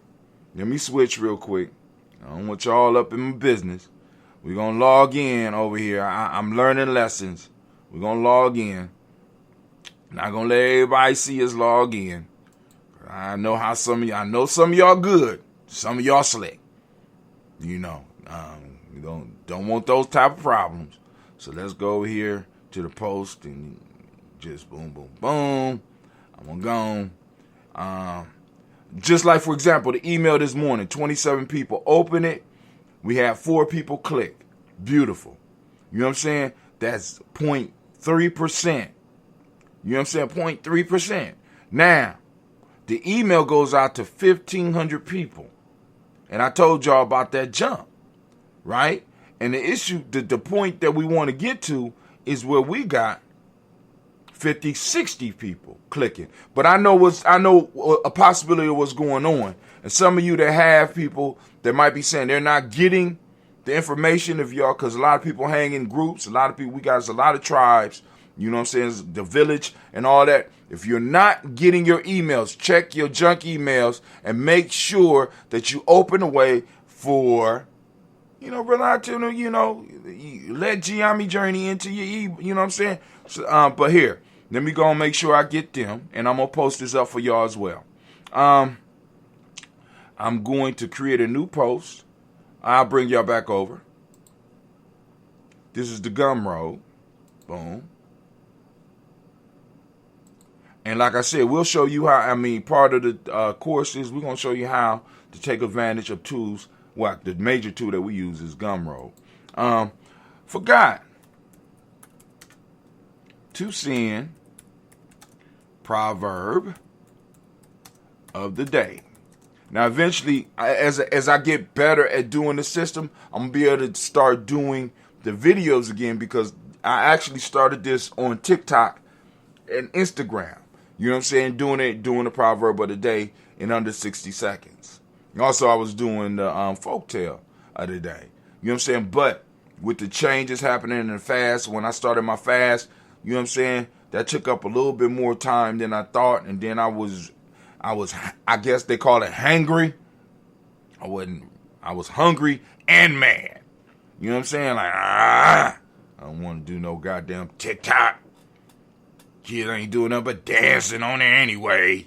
Let me switch real quick. I don't want y'all up in my business. We're going to log in over here. I'm learning lessons. We're going to log in. Not gonna let everybody see us log in. I know how some of y'all good. Some of y'all slick. You know, you don't want those type of problems. So let's go over here to the post and just boom, boom, boom. I'm gonna go. Just like, for example, the email this morning, 27 people open it. We had 4 people click. Beautiful. You know what I'm saying? That's 0.3%. You know what I'm saying? 0.3%. Now, the email goes out to 1,500 people. And I told y'all about that jump, right? And the issue, the point that we want to get to is where we got 50, 60 people clicking. But I know a possibility of what's going on. And some of you that have people that might be saying they're not getting the information of y'all, because a lot of people hang in groups. A lot of people, we got a lot of tribes, you know what I'm saying, the village and all that. If you're not getting your emails, check your junk emails and make sure that you open a way for, let Gye-Nyame journey into your you know what I'm saying? So, but here, let me go and make sure I get them, and I'm going to post this up for y'all as well. I'm going to create a new post. I'll bring y'all back over. This is the Gumroad. Boom. And like I said, we'll show you how, part of the course is we're going to show you how to take advantage of tools. Well, the major tool that we use is Gumroad. Forgot to send proverb of the day. Now, eventually, as I get better at doing the system, I'm going to be able to start doing the videos again, because I actually started this on TikTok and Instagram. You know what I'm saying? Doing the proverb of the day in under 60 seconds. Also, I was doing the folktale of the day. You know what I'm saying? But with the changes happening in the fast, when I started my fast, you know what I'm saying, that took up a little bit more time than I thought. And then I was, I guess they call it hangry. I was hungry and mad. You know what I'm saying? Like, I don't want to do no goddamn TikTok. Kids ain't doing nothing but dancing on there anyway.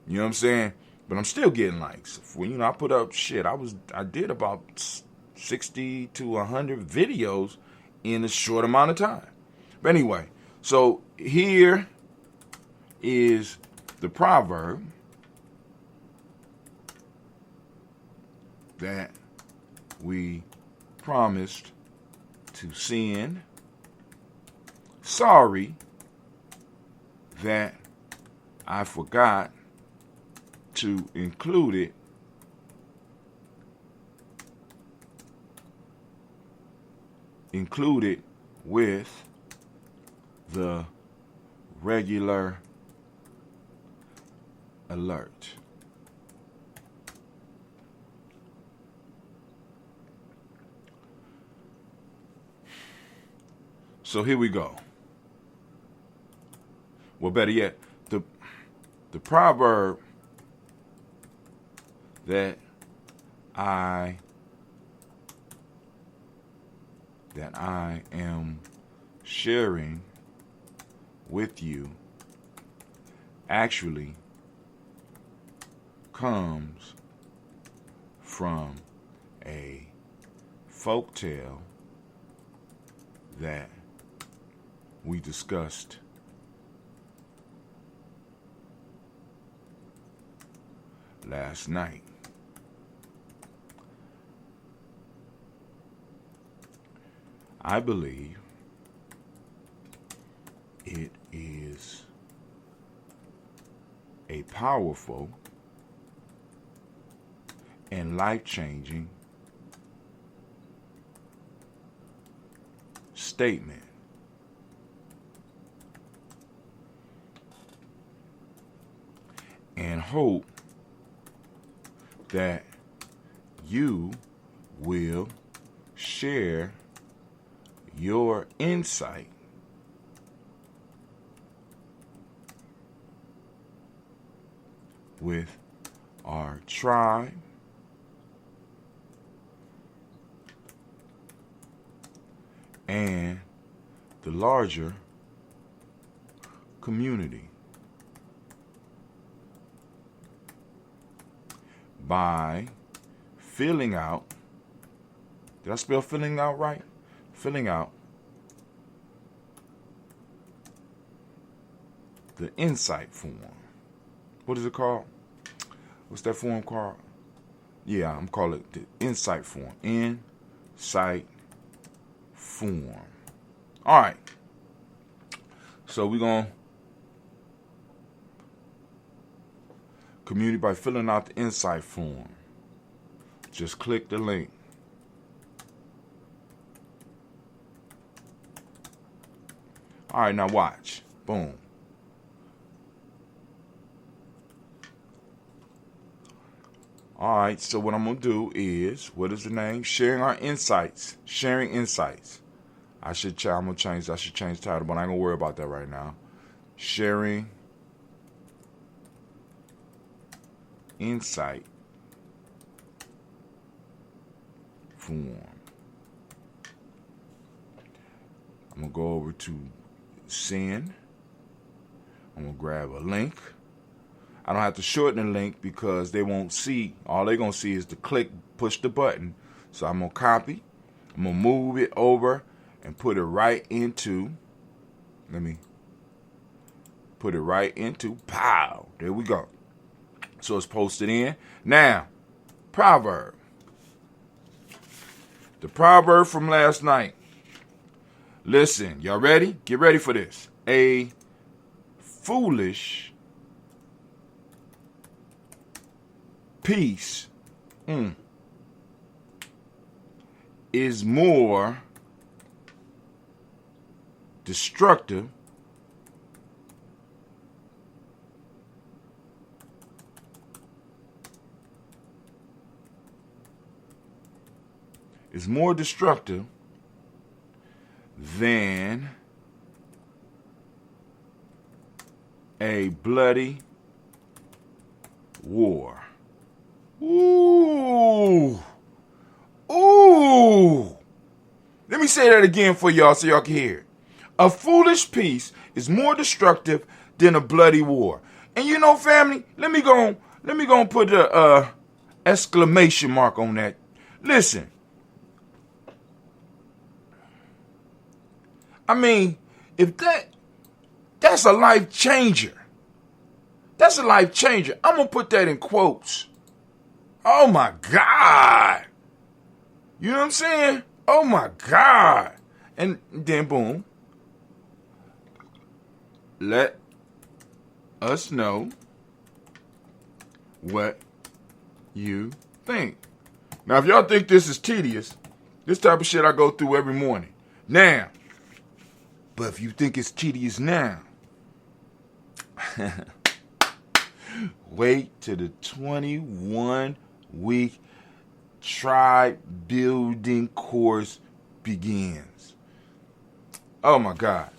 You know what I'm saying? But I'm still getting likes. When, I put up shit, I did about 60 to 100 videos in a short amount of time. But anyway, so here is the proverb that we promised to send. Sorry that I forgot to include it with the regular alert. So here we go. Well, better yet, the proverb that I am sharing with you actually comes from a folktale that we discussed last night. I believe it is a powerful and life-changing statement. And hope that you will share your insight with our tribe and the larger community by filling out, did I spell filling out right? Filling out the insight form. What is it called? What's that form called? Yeah, I'm calling it the insight form. Insight form. All right. So we're going to community by filling out the insight form. Just click the link. All right, now watch. Boom. All right, so what I'm going to do is, what is the name? Sharing our insights. Sharing insights. I should change the title, but I ain't going to worry about that right now. Sharing insight form. I'm going to go over to send. I'm going to grab a link. I don't have to shorten the link because they won't see. All they're going to see is the click, push the button. So I'm going to copy. I'm going to move it over and put it right into, let me put it right into, pow. There we go. So it's posted in. Now, proverb. The proverb from last night. Listen, y'all ready? Get ready for this. A foolish peace is more destructive than a bloody war. Ooh. Ooh. Let me say that again for y'all so y'all can hear it. A foolish peace is more destructive than a bloody war. And you know, family, let me go and put a exclamation mark on that. Listen. I mean, if that's a life changer. That's a life changer. I'm going to put that in quotes. Oh my God. You know what I'm saying? Oh my God. And then boom. Let us know what you think. Now, if y'all think this is tedious, this type of shit I go through every morning. Now, but if you think it's tedious now, wait till the 21-week tribe building course begins. Oh my God.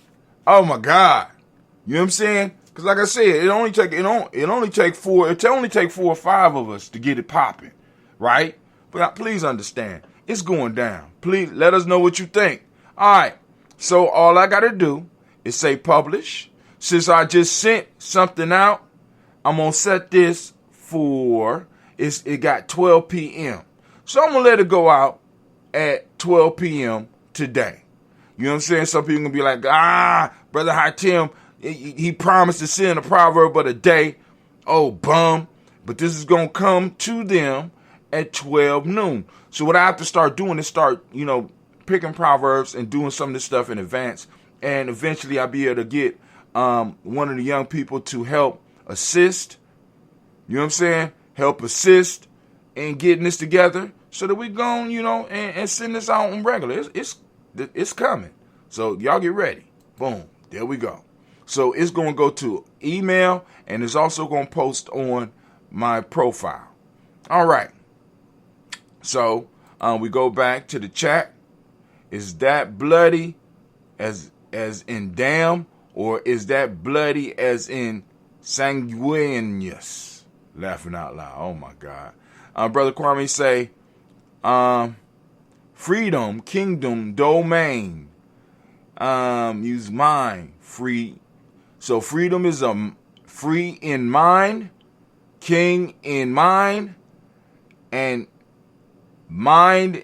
Oh my God. You know what I'm saying? Because like I said, it only take 4 or 5 of us to get it popping, right? But please understand, it's going down. Please let us know what you think. All right. So all I got to do is say publish. Since I just sent something out, I'm going to set this for, it got 12 p.m. So I'm going to let it go out at 12 p.m. today. You know what I'm saying? Some people going to be like, Brother Hatim, he promised to send a proverb of the day. Oh, bum. But this is going to come to them at 12 noon. So what I have to start doing is picking proverbs and doing some of this stuff in advance. And eventually I'll be able to get one of the young people to help assist. You know what I'm saying? Help assist in getting this together so that we go, and send this out on regular. It's coming. So y'all get ready. Boom. There we go. So it's going to go to email, and it's also going to post on my profile. All right. So we go back to the chat. Is that bloody as in damn, or is that bloody as in sanguineous? Laughing out loud. Oh my God. Brother Kwame say, freedom, kingdom, domain. Use mine, free. So freedom is free in mind, king in mind, and mind.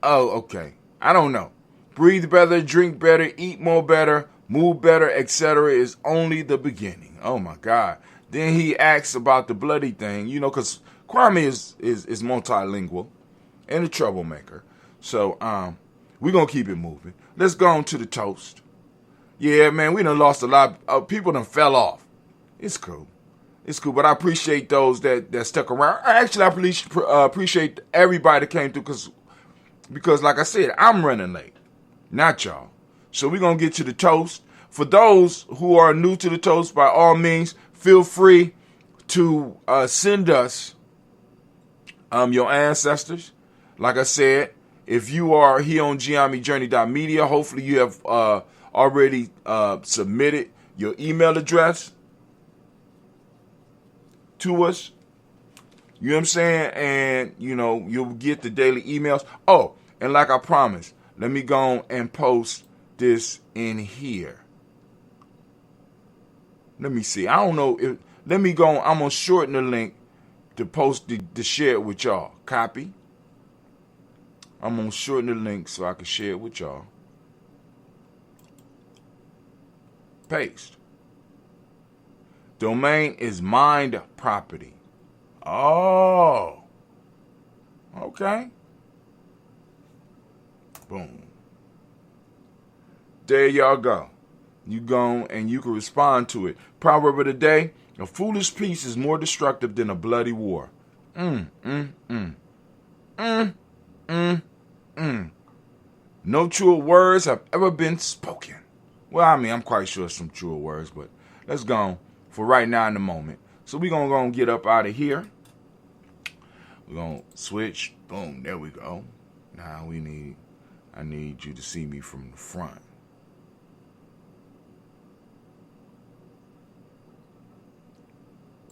Oh, okay. I don't know. Breathe better, drink better, eat more better, move better, etc. is only the beginning. Oh my God. Then he asks about the bloody thing, you know, because Kwame is multilingual and a troublemaker. So we're going to keep it moving. Let's go on to the toast. Yeah, man, we done lost a lot. People done fell off. It's cool. It's cool, but I appreciate those that stuck around. Actually, I appreciate everybody that came through because, like I said, I'm running late, not y'all. So we're going to get to the toast. For those who are new to the toast, by all means, feel free to send us your ancestors. Like I said, if you are here on Gye-Nyame hopefully you have already submitted your email address to us. You know what I'm saying? And, you know, you'll get the daily emails. Oh, and like I promised, let me go and post this in here. Let me see. I don't know. Let me go. I'm going to shorten the link to post to share it with y'all. Copy. I'm going to shorten the link so I can share it with y'all. Paste. Domain is mind property. Oh. Okay. Boom. There y'all go. You go and you can respond to it. Proverb of the day: a foolish peace is more destructive than a bloody war. No truer words have ever been spoken. Well, I mean, I'm quite sure some truer words, but let's go for right now in the moment. So we're going to go and get up out of here. We're going to switch. Boom. There we go. Now I need you to see me from the front.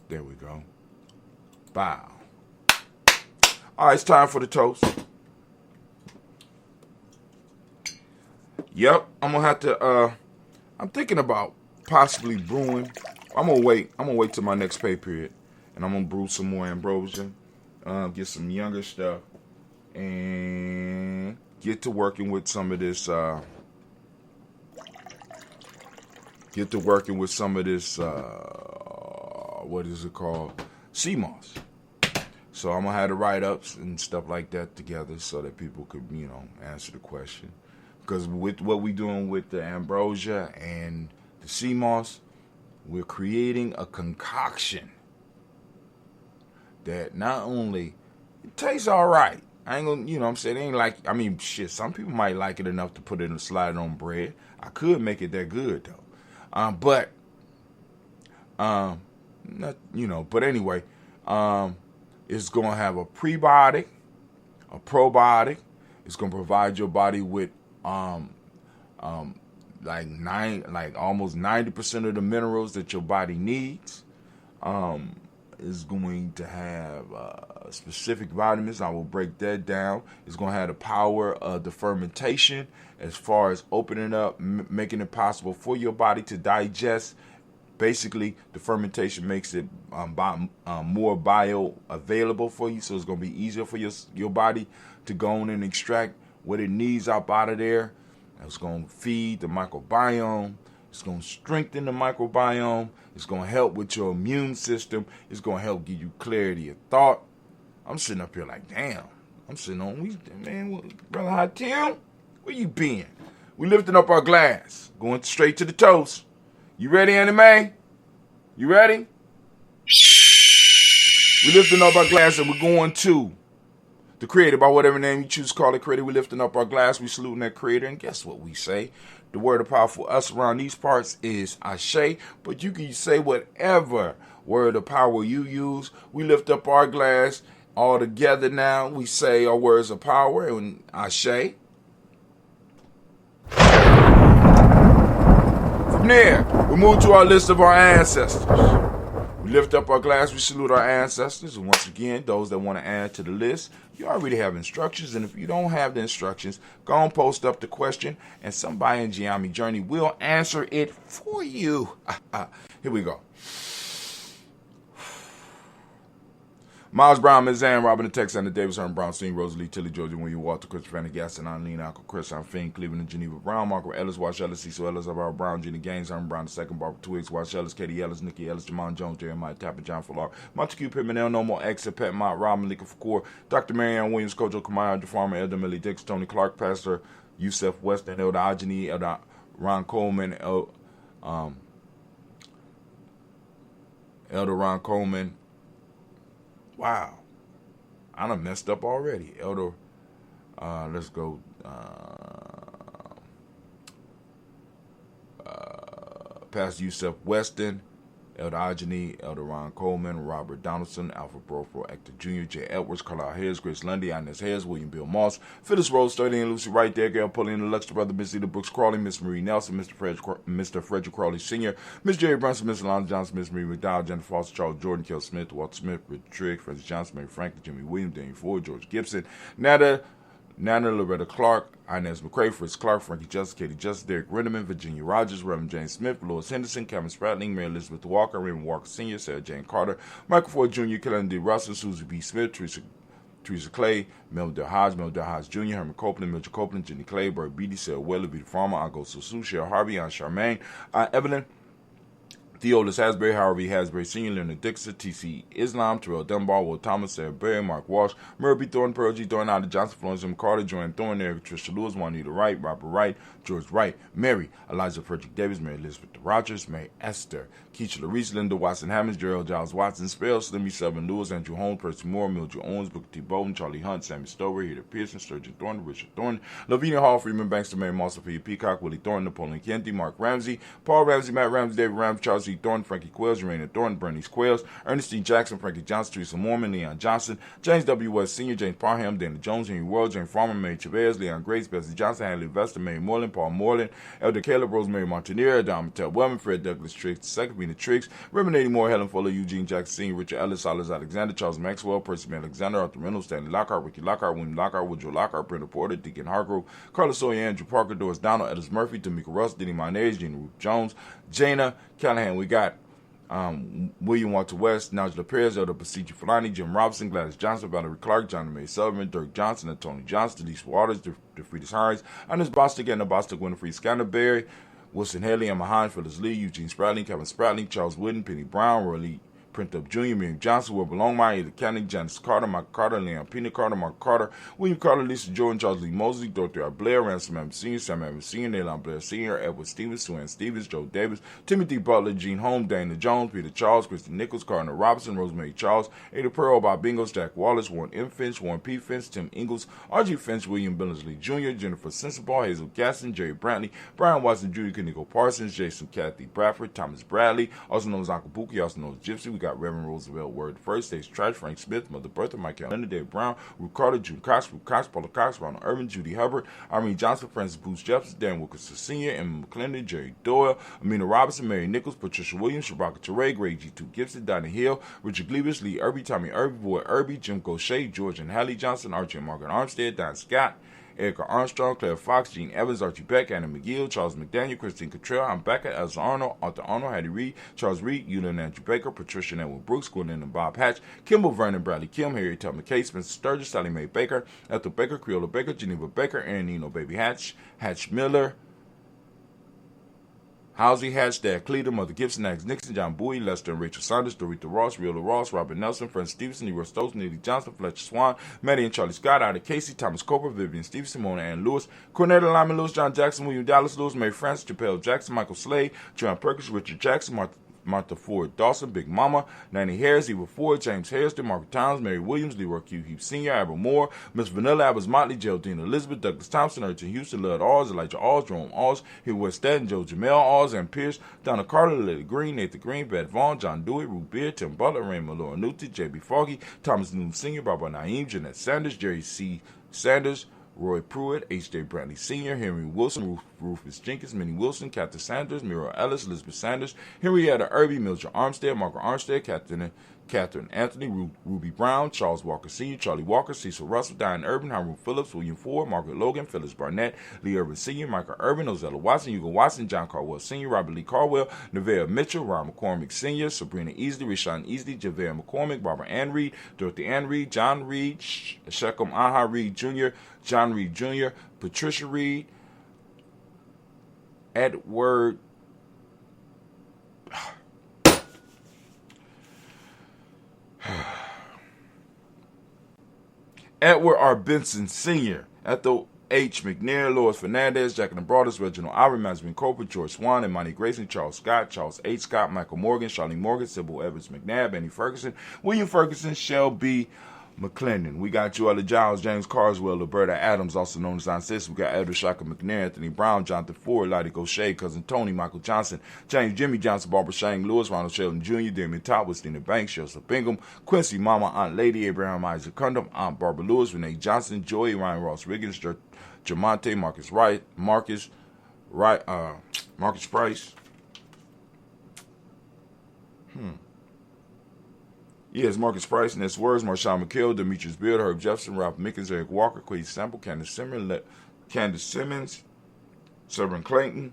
There we go. Bow. All right, it's time for the toast. Yep, I'm going to have to, I'm thinking about possibly brewing. I'm going to wait till my next pay period. And I'm going to brew some more ambrosia. Get some younger stuff. And get to working with some of this, what is it called? Sea moss. So I'm going to have the write-ups and stuff like that together so that people could, you know, answer the question. Because with what we're doing with the ambrosia and the sea moss, we're creating a concoction that not only it tastes all right. I ain't gonna, you know what I'm saying? It ain't like, I mean, shit, some people might like it enough to put it and slide it on bread. I could make it that good, though. Not, you know, but anyway, it's going to have a prebiotic, a probiotic. It's going to provide your body with like almost 90% of the minerals that your body needs. Is going to have specific vitamins. I will break that down. It's going to have the power of the fermentation as far as opening up, making it possible for your body to digest. Basically, the fermentation makes it more bioavailable for you, so it's going to be easier for your body to go on and extract what it needs up out of there. It's going to feed the microbiome. It's going to strengthen the microbiome. It's going to help with your immune system. It's going to help give you clarity of thought. I'm sitting up here like, damn. I'm sitting on, man, Brother Hatim, where you been? We lifting up our glass, going straight to the toast. You ready, Anime? You ready? We lifting up our glass and we're going to the Creator, by whatever name you choose to call it Creator. We lifting up our glass, we saluting that Creator, and guess what we say? The word of power for us around these parts is Ashe, but you can say whatever word of power you use. We lift up our glass all together now. We say our words of power and Ashe. From there, we move to our list of our ancestors. We lift up our glass, we salute our ancestors, and once again, those that want to add to the list, you already have instructions, and if you don't have the instructions, go and post up the question, and somebody in Gye-Nyame Journey will answer it for you. Here we go. Miles Brown, Ms. Ann, Robin, the Tex, and the Davis, Herman Brown, Senior, Rosalie, Tilly, Georgia, William, Walter, Christopher, Fanny, Gaston, Eileen, Uncle Chris, I'm Finn, Cleveland, and Geneva Brown, Margaret Ellis, Wash Ellis, Cecil Ellis, Alvaro Brown, Jenny Gaines, Herman Brown, II, Barbara Twiggs, Wash Ellis, Katie Ellis, Nikki Ellis, Jamon Jones, Jeremiah Tapper, John Fuller, Montague Pimenel, No More Exit, Pet Mott, Rob, Malika Fakor, Dr. Marianne Williams, Kojo Kamaya, the Farmer, Elder Millie Dix, Tony Clark, Pastor Yusef Weston, Elder Ajani, Elder Ron Coleman, Elder Ron Coleman. Wow. I done messed up already. Elder, let's go. Pastor Yusef Weston, Elder Ajani, Elder Ron Coleman, Robert Donaldson, Alfred Brofro, Hector Jr., J. Edwards, Carlisle Harris, Grace Lundy, Inez Harris, William Bill Moss, Phyllis Rose, 30 and Lucy Wright, there, Gail Pullian, the Luxor Brother, Miss Eda Brooks Crawley, Miss Marie Nelson, Mr. Frederick Crawley Sr., Miss Jerry Brunson, Miss Alonzo Johnson, Miss Marie McDowell, Jennifer Foster, Charles Jordan, Kel Smith, Walter Smith, Richard Trigg, Francis Johnson, Mary Franklin, Jimmy Williams, Daniel Ford, George Gibson, Nana Loretta Clark, Inez McCrae, Fritz Clark, Frankie Justice, Katie Justice, Derek Rinderman, Virginia Rogers, Reverend James Smith, Lois Henderson, Kevin Spratling, Mary Elizabeth Walker, Raymond Walker Sr., Sarah Jane Carter, Michael Ford Jr., Kellen D. Russell, Susie B. Smith, Teresa Clay, Melville Hodge Jr., Herman Copeland, Mitchell Copeland, Jenny Clay, Bert Beatty, Sarah Weller, Vita Farmer, Ago Sosu, Cheryl Harvey, Aunt Charmaine, Evelyn, Theodis Hasbury, Howard V. Hasbury Sr., Leonard Dixon, T.C. Islam, Terrell Dunbar, Will Thomas, Sarah Berry, Mark Walsh, Murray B. Thornton, Pearl G. Thornton, Ida Johnson, Florence M. Carter, Joanne Thornton, Eric Trisha Lewis, Juanita Wright, Robert Wright, George Wright, Mary, Elijah Frederick Davis, Mary Elizabeth Rogers, Mary Esther, Keisha Larice, Linda Watson Hammonds, Gerald Giles Watson, Spell, Slimmy Selvin Lewis, Andrew Holmes, Percy Moore, Mildred Owens, Booker T. Bolton, Charlie Hunt, Sammy Stover, Heather Pearson, Sturgeon Thornton, Richard Thornton, Lavinia Hall, Freeman Banks, Mary Moss, Sophia Peacock, Willie Thornton, Napoleon Kennedy, Mark Ramsey, Paul Ramsey, Matt Ramsey, David Ramsey, Charles E. Thornton, Frankie Quills, Raina Thornton, Bernice Quails, Ernestine Jackson, Frankie Johnson, Teresa Mormon, Leon Johnson, James W. West Sr., James Parham, Dana Jones, Henry World, James Farmer, Mary Chavez, Leon Grace, Bessie Johnson, Hadley Vesta, Mary Moreland, Paul Moreland, Elder Caleb, Rosemary Montanier, Don Mattel Wellman, Fred Douglas Triggs, Second Triggs, Reverend Moore, Helen Fuller, Eugene Jackson Sr., Richard Ellis, Silas Alexander, Charles Maxwell, Percy Alexander, Arthur Reynolds, Stanley Lockhart, Ricky Lockhart, William Lockhart, Woodrow Lockhart, Brenda Porter, Deacon Hargrove, Carlos Sawyer, Andrew Parker, Doris Donald, Ellis Murphy, Tamika Russ, Denny Mayonnaise, Gina Ruth Jones, Jana Callahan. We got William Walter West, Nigel Perez, Elder Pasigi Fulani, Jim Robinson, Gladys Johnson, Valerie Clark, John May Sullivan, Dirk Johnson, and Tony Johnson, Denise Waters, DeFriedis Harris, Ernest Bostic, and the Bostic Winifred Scanterberry, Wilson Haley, Emma Hines, Phyllis Lee, Eugene Spratling, Kevin Spratling, Charles Wooden, Penny Brown, Roy Lee Print Up Jr., Miriam Johnson, Wilbur Longmire, Ada County, Janice Carter, Mike Carter, Leon Pena Carter, Mark Carter, William Carter, Lisa Jordan, Charles Lee Mosley, Dorothy R. Blair, Ransom Evans Sr., Sam Evans Sr., Neilon Blair Sr., Edward Stevens, Suann Stevens, Joe Davis, Timothy Butler, Gene Holmes, Dana Jones, Peter Charles, Christy Nichols, Cardinal Robinson, Rosemary Charles, Ada Pearl, Bob Bingos, Jack Wallace, Warren M. Finch, Warren P. Finch, Tim Ingalls, R.G. Finch, William Billingsley Jr., Jennifer Sensabaugh, Hazel Gaston, Jerry Brantley, Brian Watson Jr., Kaniko Parsons, Jason Kathy Bradford, Thomas Bradley, also known as Uncle Buki, also known as Gypsy. We got Reverend Roosevelt Word First, Stage Trash, Frank Smith, Mother Bertha, Michael Leonard, Dave Brown, Ruth Carter, June Cox, Paula Cox, Ronald Irvin, Judy Hubbard, Irene Johnson, Francis Booth Jefferson, Dan Wilkerson Sr., Emma McClendon, Jerry Doyle, Amina Robinson, Mary Nichols, Patricia Williams, Shabaka Teray, Greg G2 Gibson, Dinah Hill, Richard Gleavis, Lee Irby, Tommy Irby, Boy Irby, Jim Gaucher, George and Hallie Johnson, Archie and Margaret Armstead, Don Scott, Erica Armstrong, Claire Fox, Gene Evans, Archie Beck, Anna McGill, Charles McDaniel, Christine Cottrell, I'm Becca, Elsa Arnold, Arthur Arnold, Hattie Reed, Charles Reed, Eula and Andrew Baker, Patricia and Edwin Brooks, Gwendolyn and Bob Hatch, Kimball Vernon, Bradley Kim, Harry Tubman McKay, Spencer Sturgis, Sally Mae Baker, Ethel Baker, Creola Baker, Geneva Baker, Aaron Nino, Baby Hatch, Hatch Miller, Halsey Hatch, Dad Cleater, Mother Gibson, Max Nixon, John Bowie, Lester and Rachel Saunders, Dorita Ross, Riola Ross, Robert Nelson, Francis Stevenson, Leroy Stokes, Neely Johnson, Fletcher Swan, Maddie and Charlie Scott, Ida Casey, Thomas Cooper, Vivian Stevenson, Mona Ann Lewis, Cornetta Lyman Lewis, John Jackson, William Dallas Lewis, Mary Francis, Chappelle Jackson, Michael Slade, John Perkins, Richard Jackson, Martha Ford Dawson, Big Mama, Nanny Harris, Eva Ford, James Harrison, Margaret Towns, Mary Williams, Leroy Q. Heath Sr., Abel Moore, Miss Vanilla, Abbas Motley, Geraldine Elizabeth, Douglas Thompson, Urchin Houston, Lud Alls, Elijah Alls, Jerome Alls, Hill West Staten, Joe Jamel Alls, and Pierce, Donna Carter, Lily Green, Nathan Green, Beth Vaughn, John Dewey, Ruth Beard, Tim Butler, Raymond Laura Nutti, J.B. Foggy, Thomas Newton Sr., Barbara Naeem, Jeanette Sanders, Jerry C. Sanders, Roy Pruitt, H.J. Bradley Sr., Henry Wilson, Rufus Jenkins, Minnie Wilson, Captain Sanders, Mira Ellis, Elizabeth Sanders, Henrietta Irby, Mildred Armstead, Margaret Armstead, Catherine Anthony, Ruby Brown, Charles Walker Sr., Charlie Walker, Cecil Russell, Diane Urban, Hiram Phillips, William Ford, Margaret Logan, Phyllis Barnett, Lee Urban Sr., Michael Urban, Ozella Watson, Hugo Watson, John Caldwell Sr., Robert Lee Caldwell, Nevea Mitchell, Ron McCormick Sr., Sabrina Easley, Rashawn Easley, Javere McCormick, Barbara Ann Reed, Dorothy Ann Reed, John Reed, Shechem Aha Reed Jr., John Reed Jr., Patricia Reed, Edward R. Benson Sr., Ethel H. McNair, Lois Fernandez, Jacqueline Broadus, Reginald Irie, Masvin Cooper, George Swan, Imani Grayson, Charles Scott, Charles H. Scott, Michael Morgan, Charlene Morgan, Sybil Evans McNabb, Annie Ferguson, William Ferguson, Shelby McClendon. We got Joella Giles, James Carswell, Roberta Adams, also known as Aunt Sis. We got Edward Shaka McNair, Anthony Brown, Jonathan Ford, Lottie Gaucher, Cousin Tony, Michael Johnson, James Jimmy Johnson, Barbara Shang Lewis, Ronald Sheldon Jr., Damian Top, Christina Banks, Joseph Bingham, Quincy Mama, Aunt Lady, Abraham Isaac Cundum, Aunt Barbara Lewis, Renee Johnson, Joey, Ryan Ross Riggins, Jamonte, Marcus Price. Yes, Marcus Price, Ness Words, Marshawn McHale, Demetrius Beard, Herb Jefferson, Ralph Mickens, Eric Walker, Quay Sample, Candace Simmons, Severn Clayton,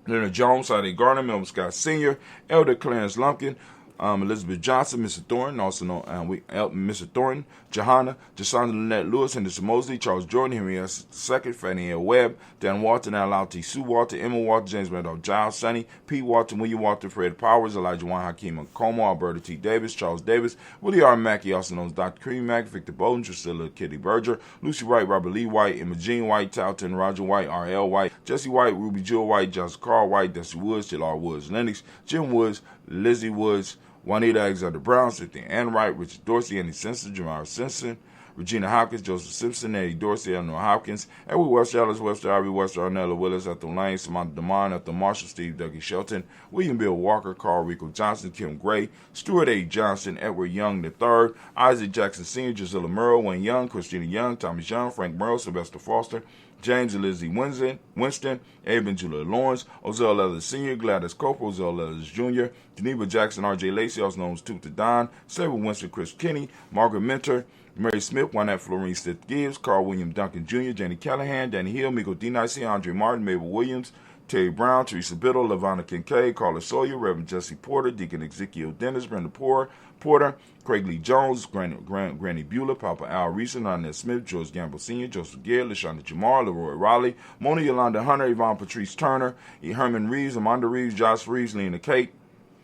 Leonard Jones, Sade Gardner, Melvin Scott Sr., Elder Clarence Lumpkin, Elizabeth Johnson, Mr. Thornton, also known Mr. Thornton, Johanna, Jasonda Lynette Lewis, Henderson Mosley, Charles Jordan, Henry S. II, Fannie L. Webb, Dan Walton, Al T. Sue Walter, Emma Walter, James Randolph Giles, Sonny, Pete Walton, William Walter, Fred Powers, Elijah Juan Hakeem Como, Alberta T. Davis, Charles Davis, Willie R. Mackey, also known as Dr. Cream Mack, Victor Bowden, Drusilla Kitty Berger, Lucy Wright, Robert Lee White, Emma Jean White, Talton, Roger White, R.L. White, Jesse White, Ruby Jewel White, Johnson Carl White, Desi Woods, Jill R. Woods, Lennox, Jim Woods, Lizzie Woods, Juanita Alexander Brown, Cynthia Ann Wright, Richard Dorsey, Andy Simpson, Jamar Simpson, Regina Hopkins, Joseph Simpson, Eddie Dorsey, Eleanor Hopkins, Edward West Ellis, Webster Ivy, Webster Arnella Willis, Ethel Lane, Samantha DeMond, Ethel Marshall, Steve Dougie Shelton, William Bill Walker, Carl Rico Johnson, Kim Gray, Stuart A. Johnson, Edward Young III, Isaac Jackson Sr., Gisela Merle, Wayne Young, Christina Young, Thomas Young, Frank Merle, Sylvester Foster, James and Lizzie Winston, Abe and Julia Lawrence, Ozell Ellis Sr., Gladys Cooper, Ozell Ellis Jr., Geneva Jackson, R.J. Lacey, also known as Tooth to Don, Sarah Winston, Chris Kinney, Margaret Mentor, Mary Smith, Juanette Florine Stith Gibbs, Carl William Duncan Jr., Jenny Callahan, Danny Hill, Miko D-Nicey, Andre Martin, Mabel Williams, Terry Brown, Teresa Biddle, Lavonna Kincaid, Carla Sawyer, Reverend Jesse Porter, Deacon Ezekiel Dennis, Brenda Porter, Craig Lee Jones, Granny Beulah, Papa Al Reeson, Lionel Smith, George Gamble Sr., Joseph Gare, LaShonda Jamar, Leroy Raleigh, Mona Yolanda Hunter, Yvonne Patrice Turner, Herman Reeves, Amanda Reeves, Josh Reeves, Lena Kate,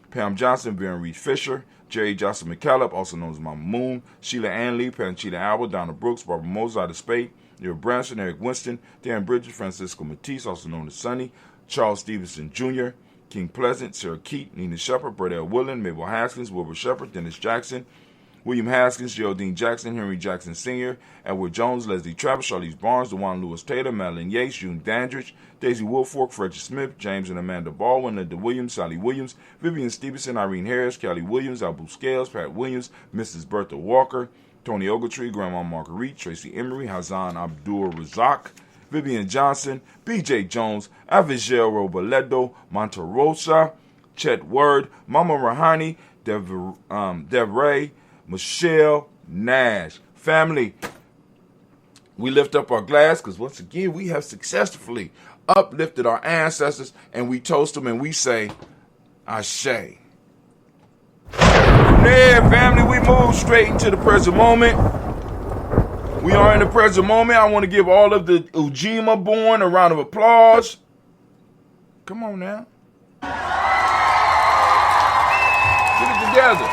Pam Johnson, Baron Reed Fisher, Jerry Johnson McCallum, also known as Mama Moon, Sheila Ann Lee, Panchita Albert, Donna Brooks, Barbara Mozart of Spade, Neil Branson, Eric Winston, Dan Bridges, Francisco Matisse, also known as Sonny, Charles Stevenson Jr., King Pleasant, Sarah Keat, Nina Shepard, Brett L. Willen, Mabel Haskins, Wilbur Shepard, Dennis Jackson, William Haskins, Geraldine Jackson, Henry Jackson Sr., Edward Jones, Leslie Travis, Charlize Barnes, DeJuan Lewis Taylor, Madeline Yates, June Dandridge, Daisy Woolfork, Frederick Smith, James and Amanda Baldwin, Linda Williams, Sally Williams, Vivian Stevenson, Irene Harris, Kelly Williams, Abu Scales, Pat Williams, Mrs. Bertha Walker, Tony Ogletree, Grandma Marguerite, Tracy Emery, Hazan Abdul Razak, Vivian Johnson, B.J. Jones, Avigel Robaledo, Monterosa, Chet Word, Mama Rahani, Devray, Michelle Nash. Family, we lift up our glass because once again we have successfully uplifted our ancestors and we toast them and we say, Ashe. From there, family, we move straight into the present moment. We are in the present moment. I want to give all of the Ujima born a round of applause. Come on now. Get it together.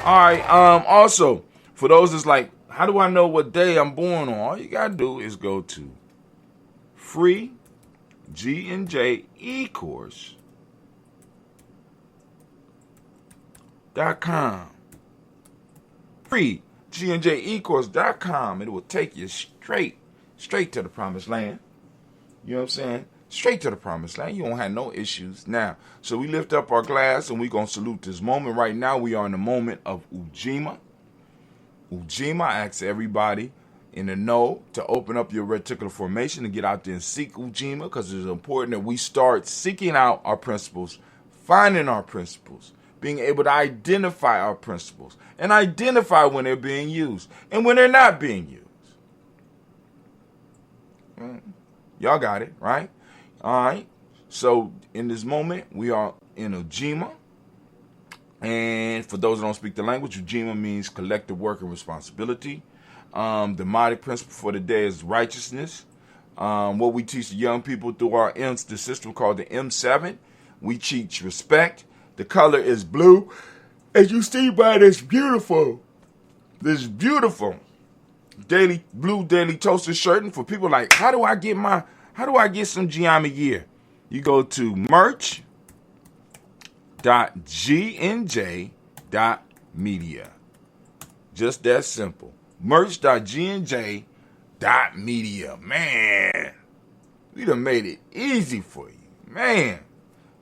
All right. Also, for those that's like, how do I know what day I'm born on? All you got to do is go to free G&J eCourse.com. Free GNJeCourse.com. It will take you straight to the promised land. You know what I'm saying? Straight to the promised land. You won't have no issues now. So we lift up our glass and we're going to salute this moment. Right now we are in the moment of Ujima. Ujima, I ask everybody in the know to open up your reticular formation and get out there and seek Ujima, because it's important that we start seeking out our principles, finding our principles, being able to identify our principles, and identify when they're being used and when they're not being used. Y'all got it, right? All right. So in this moment, we are in Ujima. And for those that don't speak the language, Ujima means collective work and responsibility. The modic principle for the day is righteousness. What we teach the young people through the system called the M7, we teach respect. The color is blue. As you see by this beautiful blue daily toaster shirt. And for people like, how do I get some Gye-Nyame gear? You go to merch.gnj.media. Just that simple. merch.gnj.media. Man, we done made it easy for you. Man,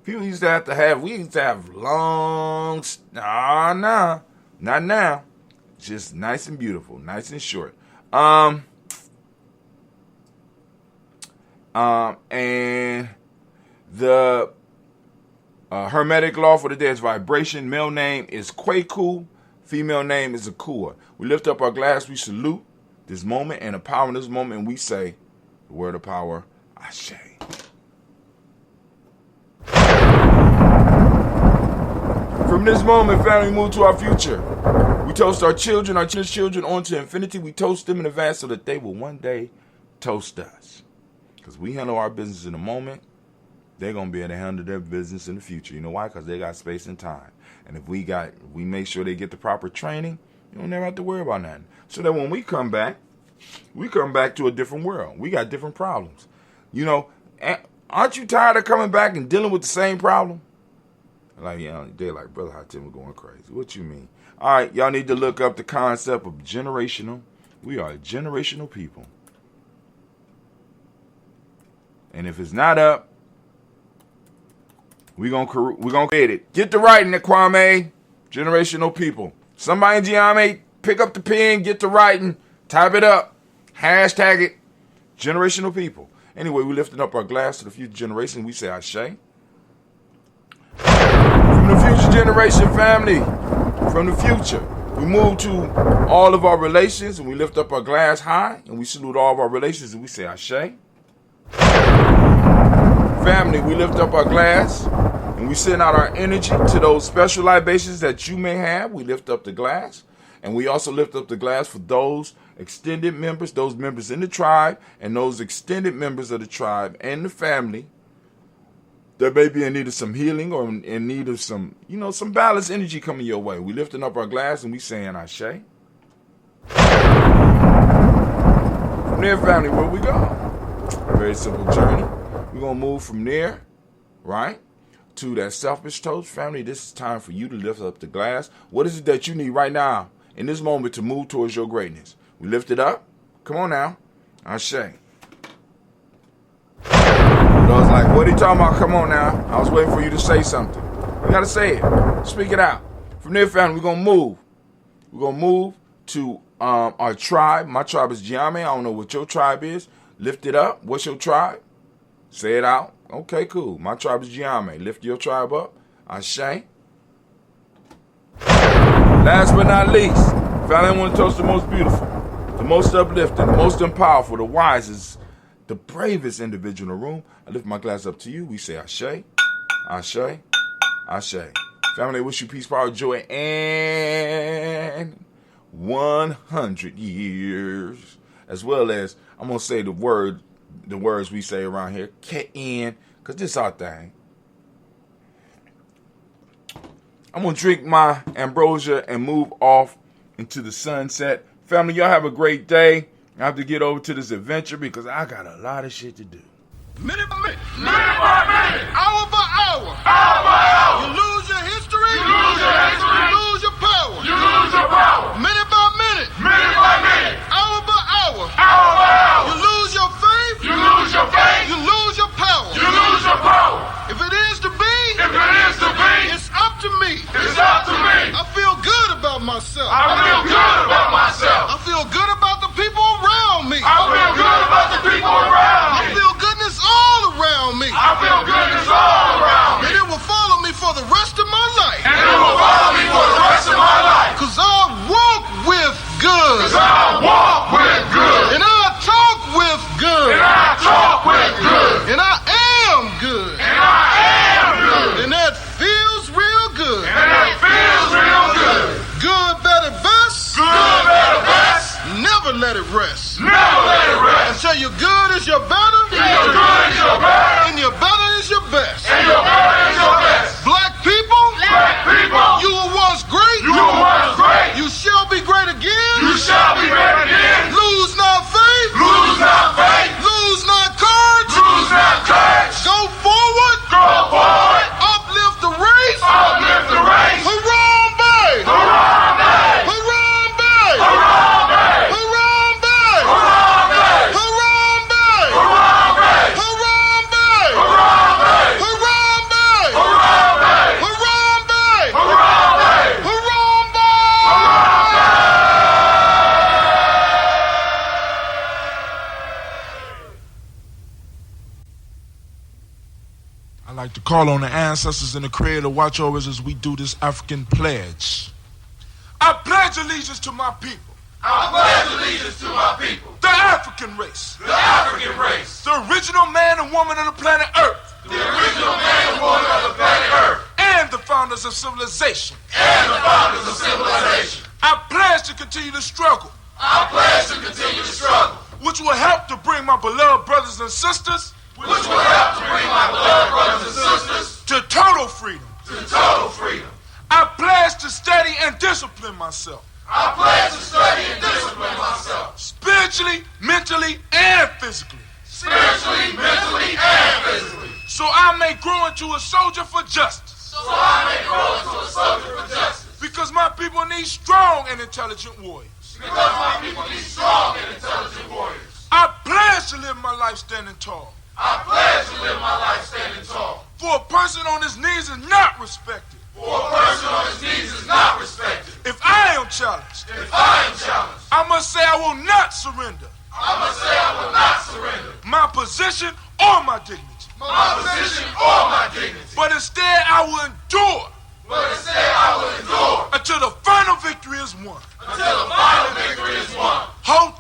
people used to have long, not now. Just nice and beautiful, nice and short. And the hermetic law for the day is vibration. Male name is Kwaku. Female name is Akua. We lift up our glass. We salute this moment and the power in this moment. And we say the word of power, Ashe. From this moment, family, move to our future. We toast our children on to infinity. We toast them in advance so that they will one day toast us. Because we handle our business in the moment, they're going to be able to handle their business in the future. You know why? Because they got space and time. And if we make sure they get the proper training, you don't never have to worry about nothing. So that when we come back to a different world. We got different problems. You know, aren't you tired of coming back and dealing with the same problem? Like, they're like, Brother Hatim, we're going crazy. What you mean? All right, y'all need to look up the concept of generational. We are a generational people. And if it's not up, we're gonna create it. Get the writing, Kwame. Generational people. Somebody in Gye-Nyame, pick up the pen, get the writing, type it up, hashtag it. Generational people. Anyway, we lifting up our glass to the future generation. We say Ashe. From the future generation, family, from the future, we move to all of our relations and we lift up our glass high and we salute all of our relations and we say Ashe. Family, we lift up our glass and we send out our energy to those special libations that you may have. We lift up the glass and we also lift up the glass for those extended members, those members in the tribe and those extended members of the tribe and the family that may be in need of some healing or in need of some balanced energy coming your way. We lifting up our glass and we saying Ashe. From there, family, where we go? A very simple journey. We're going to move from there, right, to that selfish toast. Family, this is time for you to lift up the glass. What is it that you need right now in this moment to move towards your greatness? We lift it up. Come on now. Ashe. I was like, what are you talking about? Come on now. I was waiting for you to say something. You got to say it. Speak it out. From there, family, we're going to move. We're going to move to our tribe. My tribe is Gye-Nyame. I don't know what your tribe is. Lift it up. What's your tribe? Say it out. Okay, cool. My tribe is Gye-Nyame. Lift your tribe up. Ashe. Last but not least, family, I want to toast the most beautiful, the most uplifting, the most powerful, the wisest, the bravest individual in the room. I lift my glass up to you. We say Ashe, Ashe, Ashe. Family, I wish you peace, power, joy, and 100 years. As well as, I'm going to say the words we say around here, K-N, because this is our thing. I'm going to drink my ambrosia and move off into the sunset. Family, y'all have a great day. I have to get over to this adventure because I got a lot of shit to do. Minute by minute. Minute by minute. Hour by hour. Hour by hour. You lose your history. You lose your history. You lose your power. You lose your power. Minute by minute. Minute by minute. Hour by hour. Hour by hour. You lose your faith. You lose your faith. You lose your power. You lose your power. If it is to be. If it is to be. It's up to me. It's up to me. I feel good about myself. I feel good about myself. let it rest. Never let it rest. Until your good is your better. Till your good is your better. And your better is your best. And your better is your best. Black people. Black people. You were once great. You were once great. You shall be great again. You shall be great again. Lose not faith. Lose not faith. Lose not courage. Lose not courage. Go forward. Go forward. Uplift the race. Uplift the race. Harambe. Harambe. Harambe. Harambe. Harambe. Harambe. Harambe. Harambe. Harambe. Harambe. Harambe. Harambe. Harambe. Harambe. I'd like to call on the ancestors and the Creator to watch over us as we do this African pledge. I pledge allegiance to my people. I pledge allegiance to my people. The African race. The African race. The original man and woman of the planet Earth. The original man and woman of the planet Earth. And the founders of civilization. And the founders of civilization. I pledge to continue to struggle. I pledge to continue to struggle. Which will help to bring my beloved brothers and sisters. Which will help to bring my beloved brothers and sisters. To total freedom. To total freedom. I pledge to study and discipline myself. I pledge to study and discipline myself. Spiritually, mentally, and physically. Spiritually, mentally, and physically. So I may grow into a soldier for justice. So I may grow into a soldier for justice. Because my people need strong and intelligent warriors. Because my people need strong and intelligent warriors. I pledge to live my life standing tall. I pledge to live my life standing tall. For a person on his knees is not respected. For a person on his knees is not respected. If I am challenged, I must say I will not surrender. I must say I will not surrender. My position or my dignity. My position or my dignity. But instead I will endure. But instead I will endure. Until the final victory is won. Until the final victory is won. Hold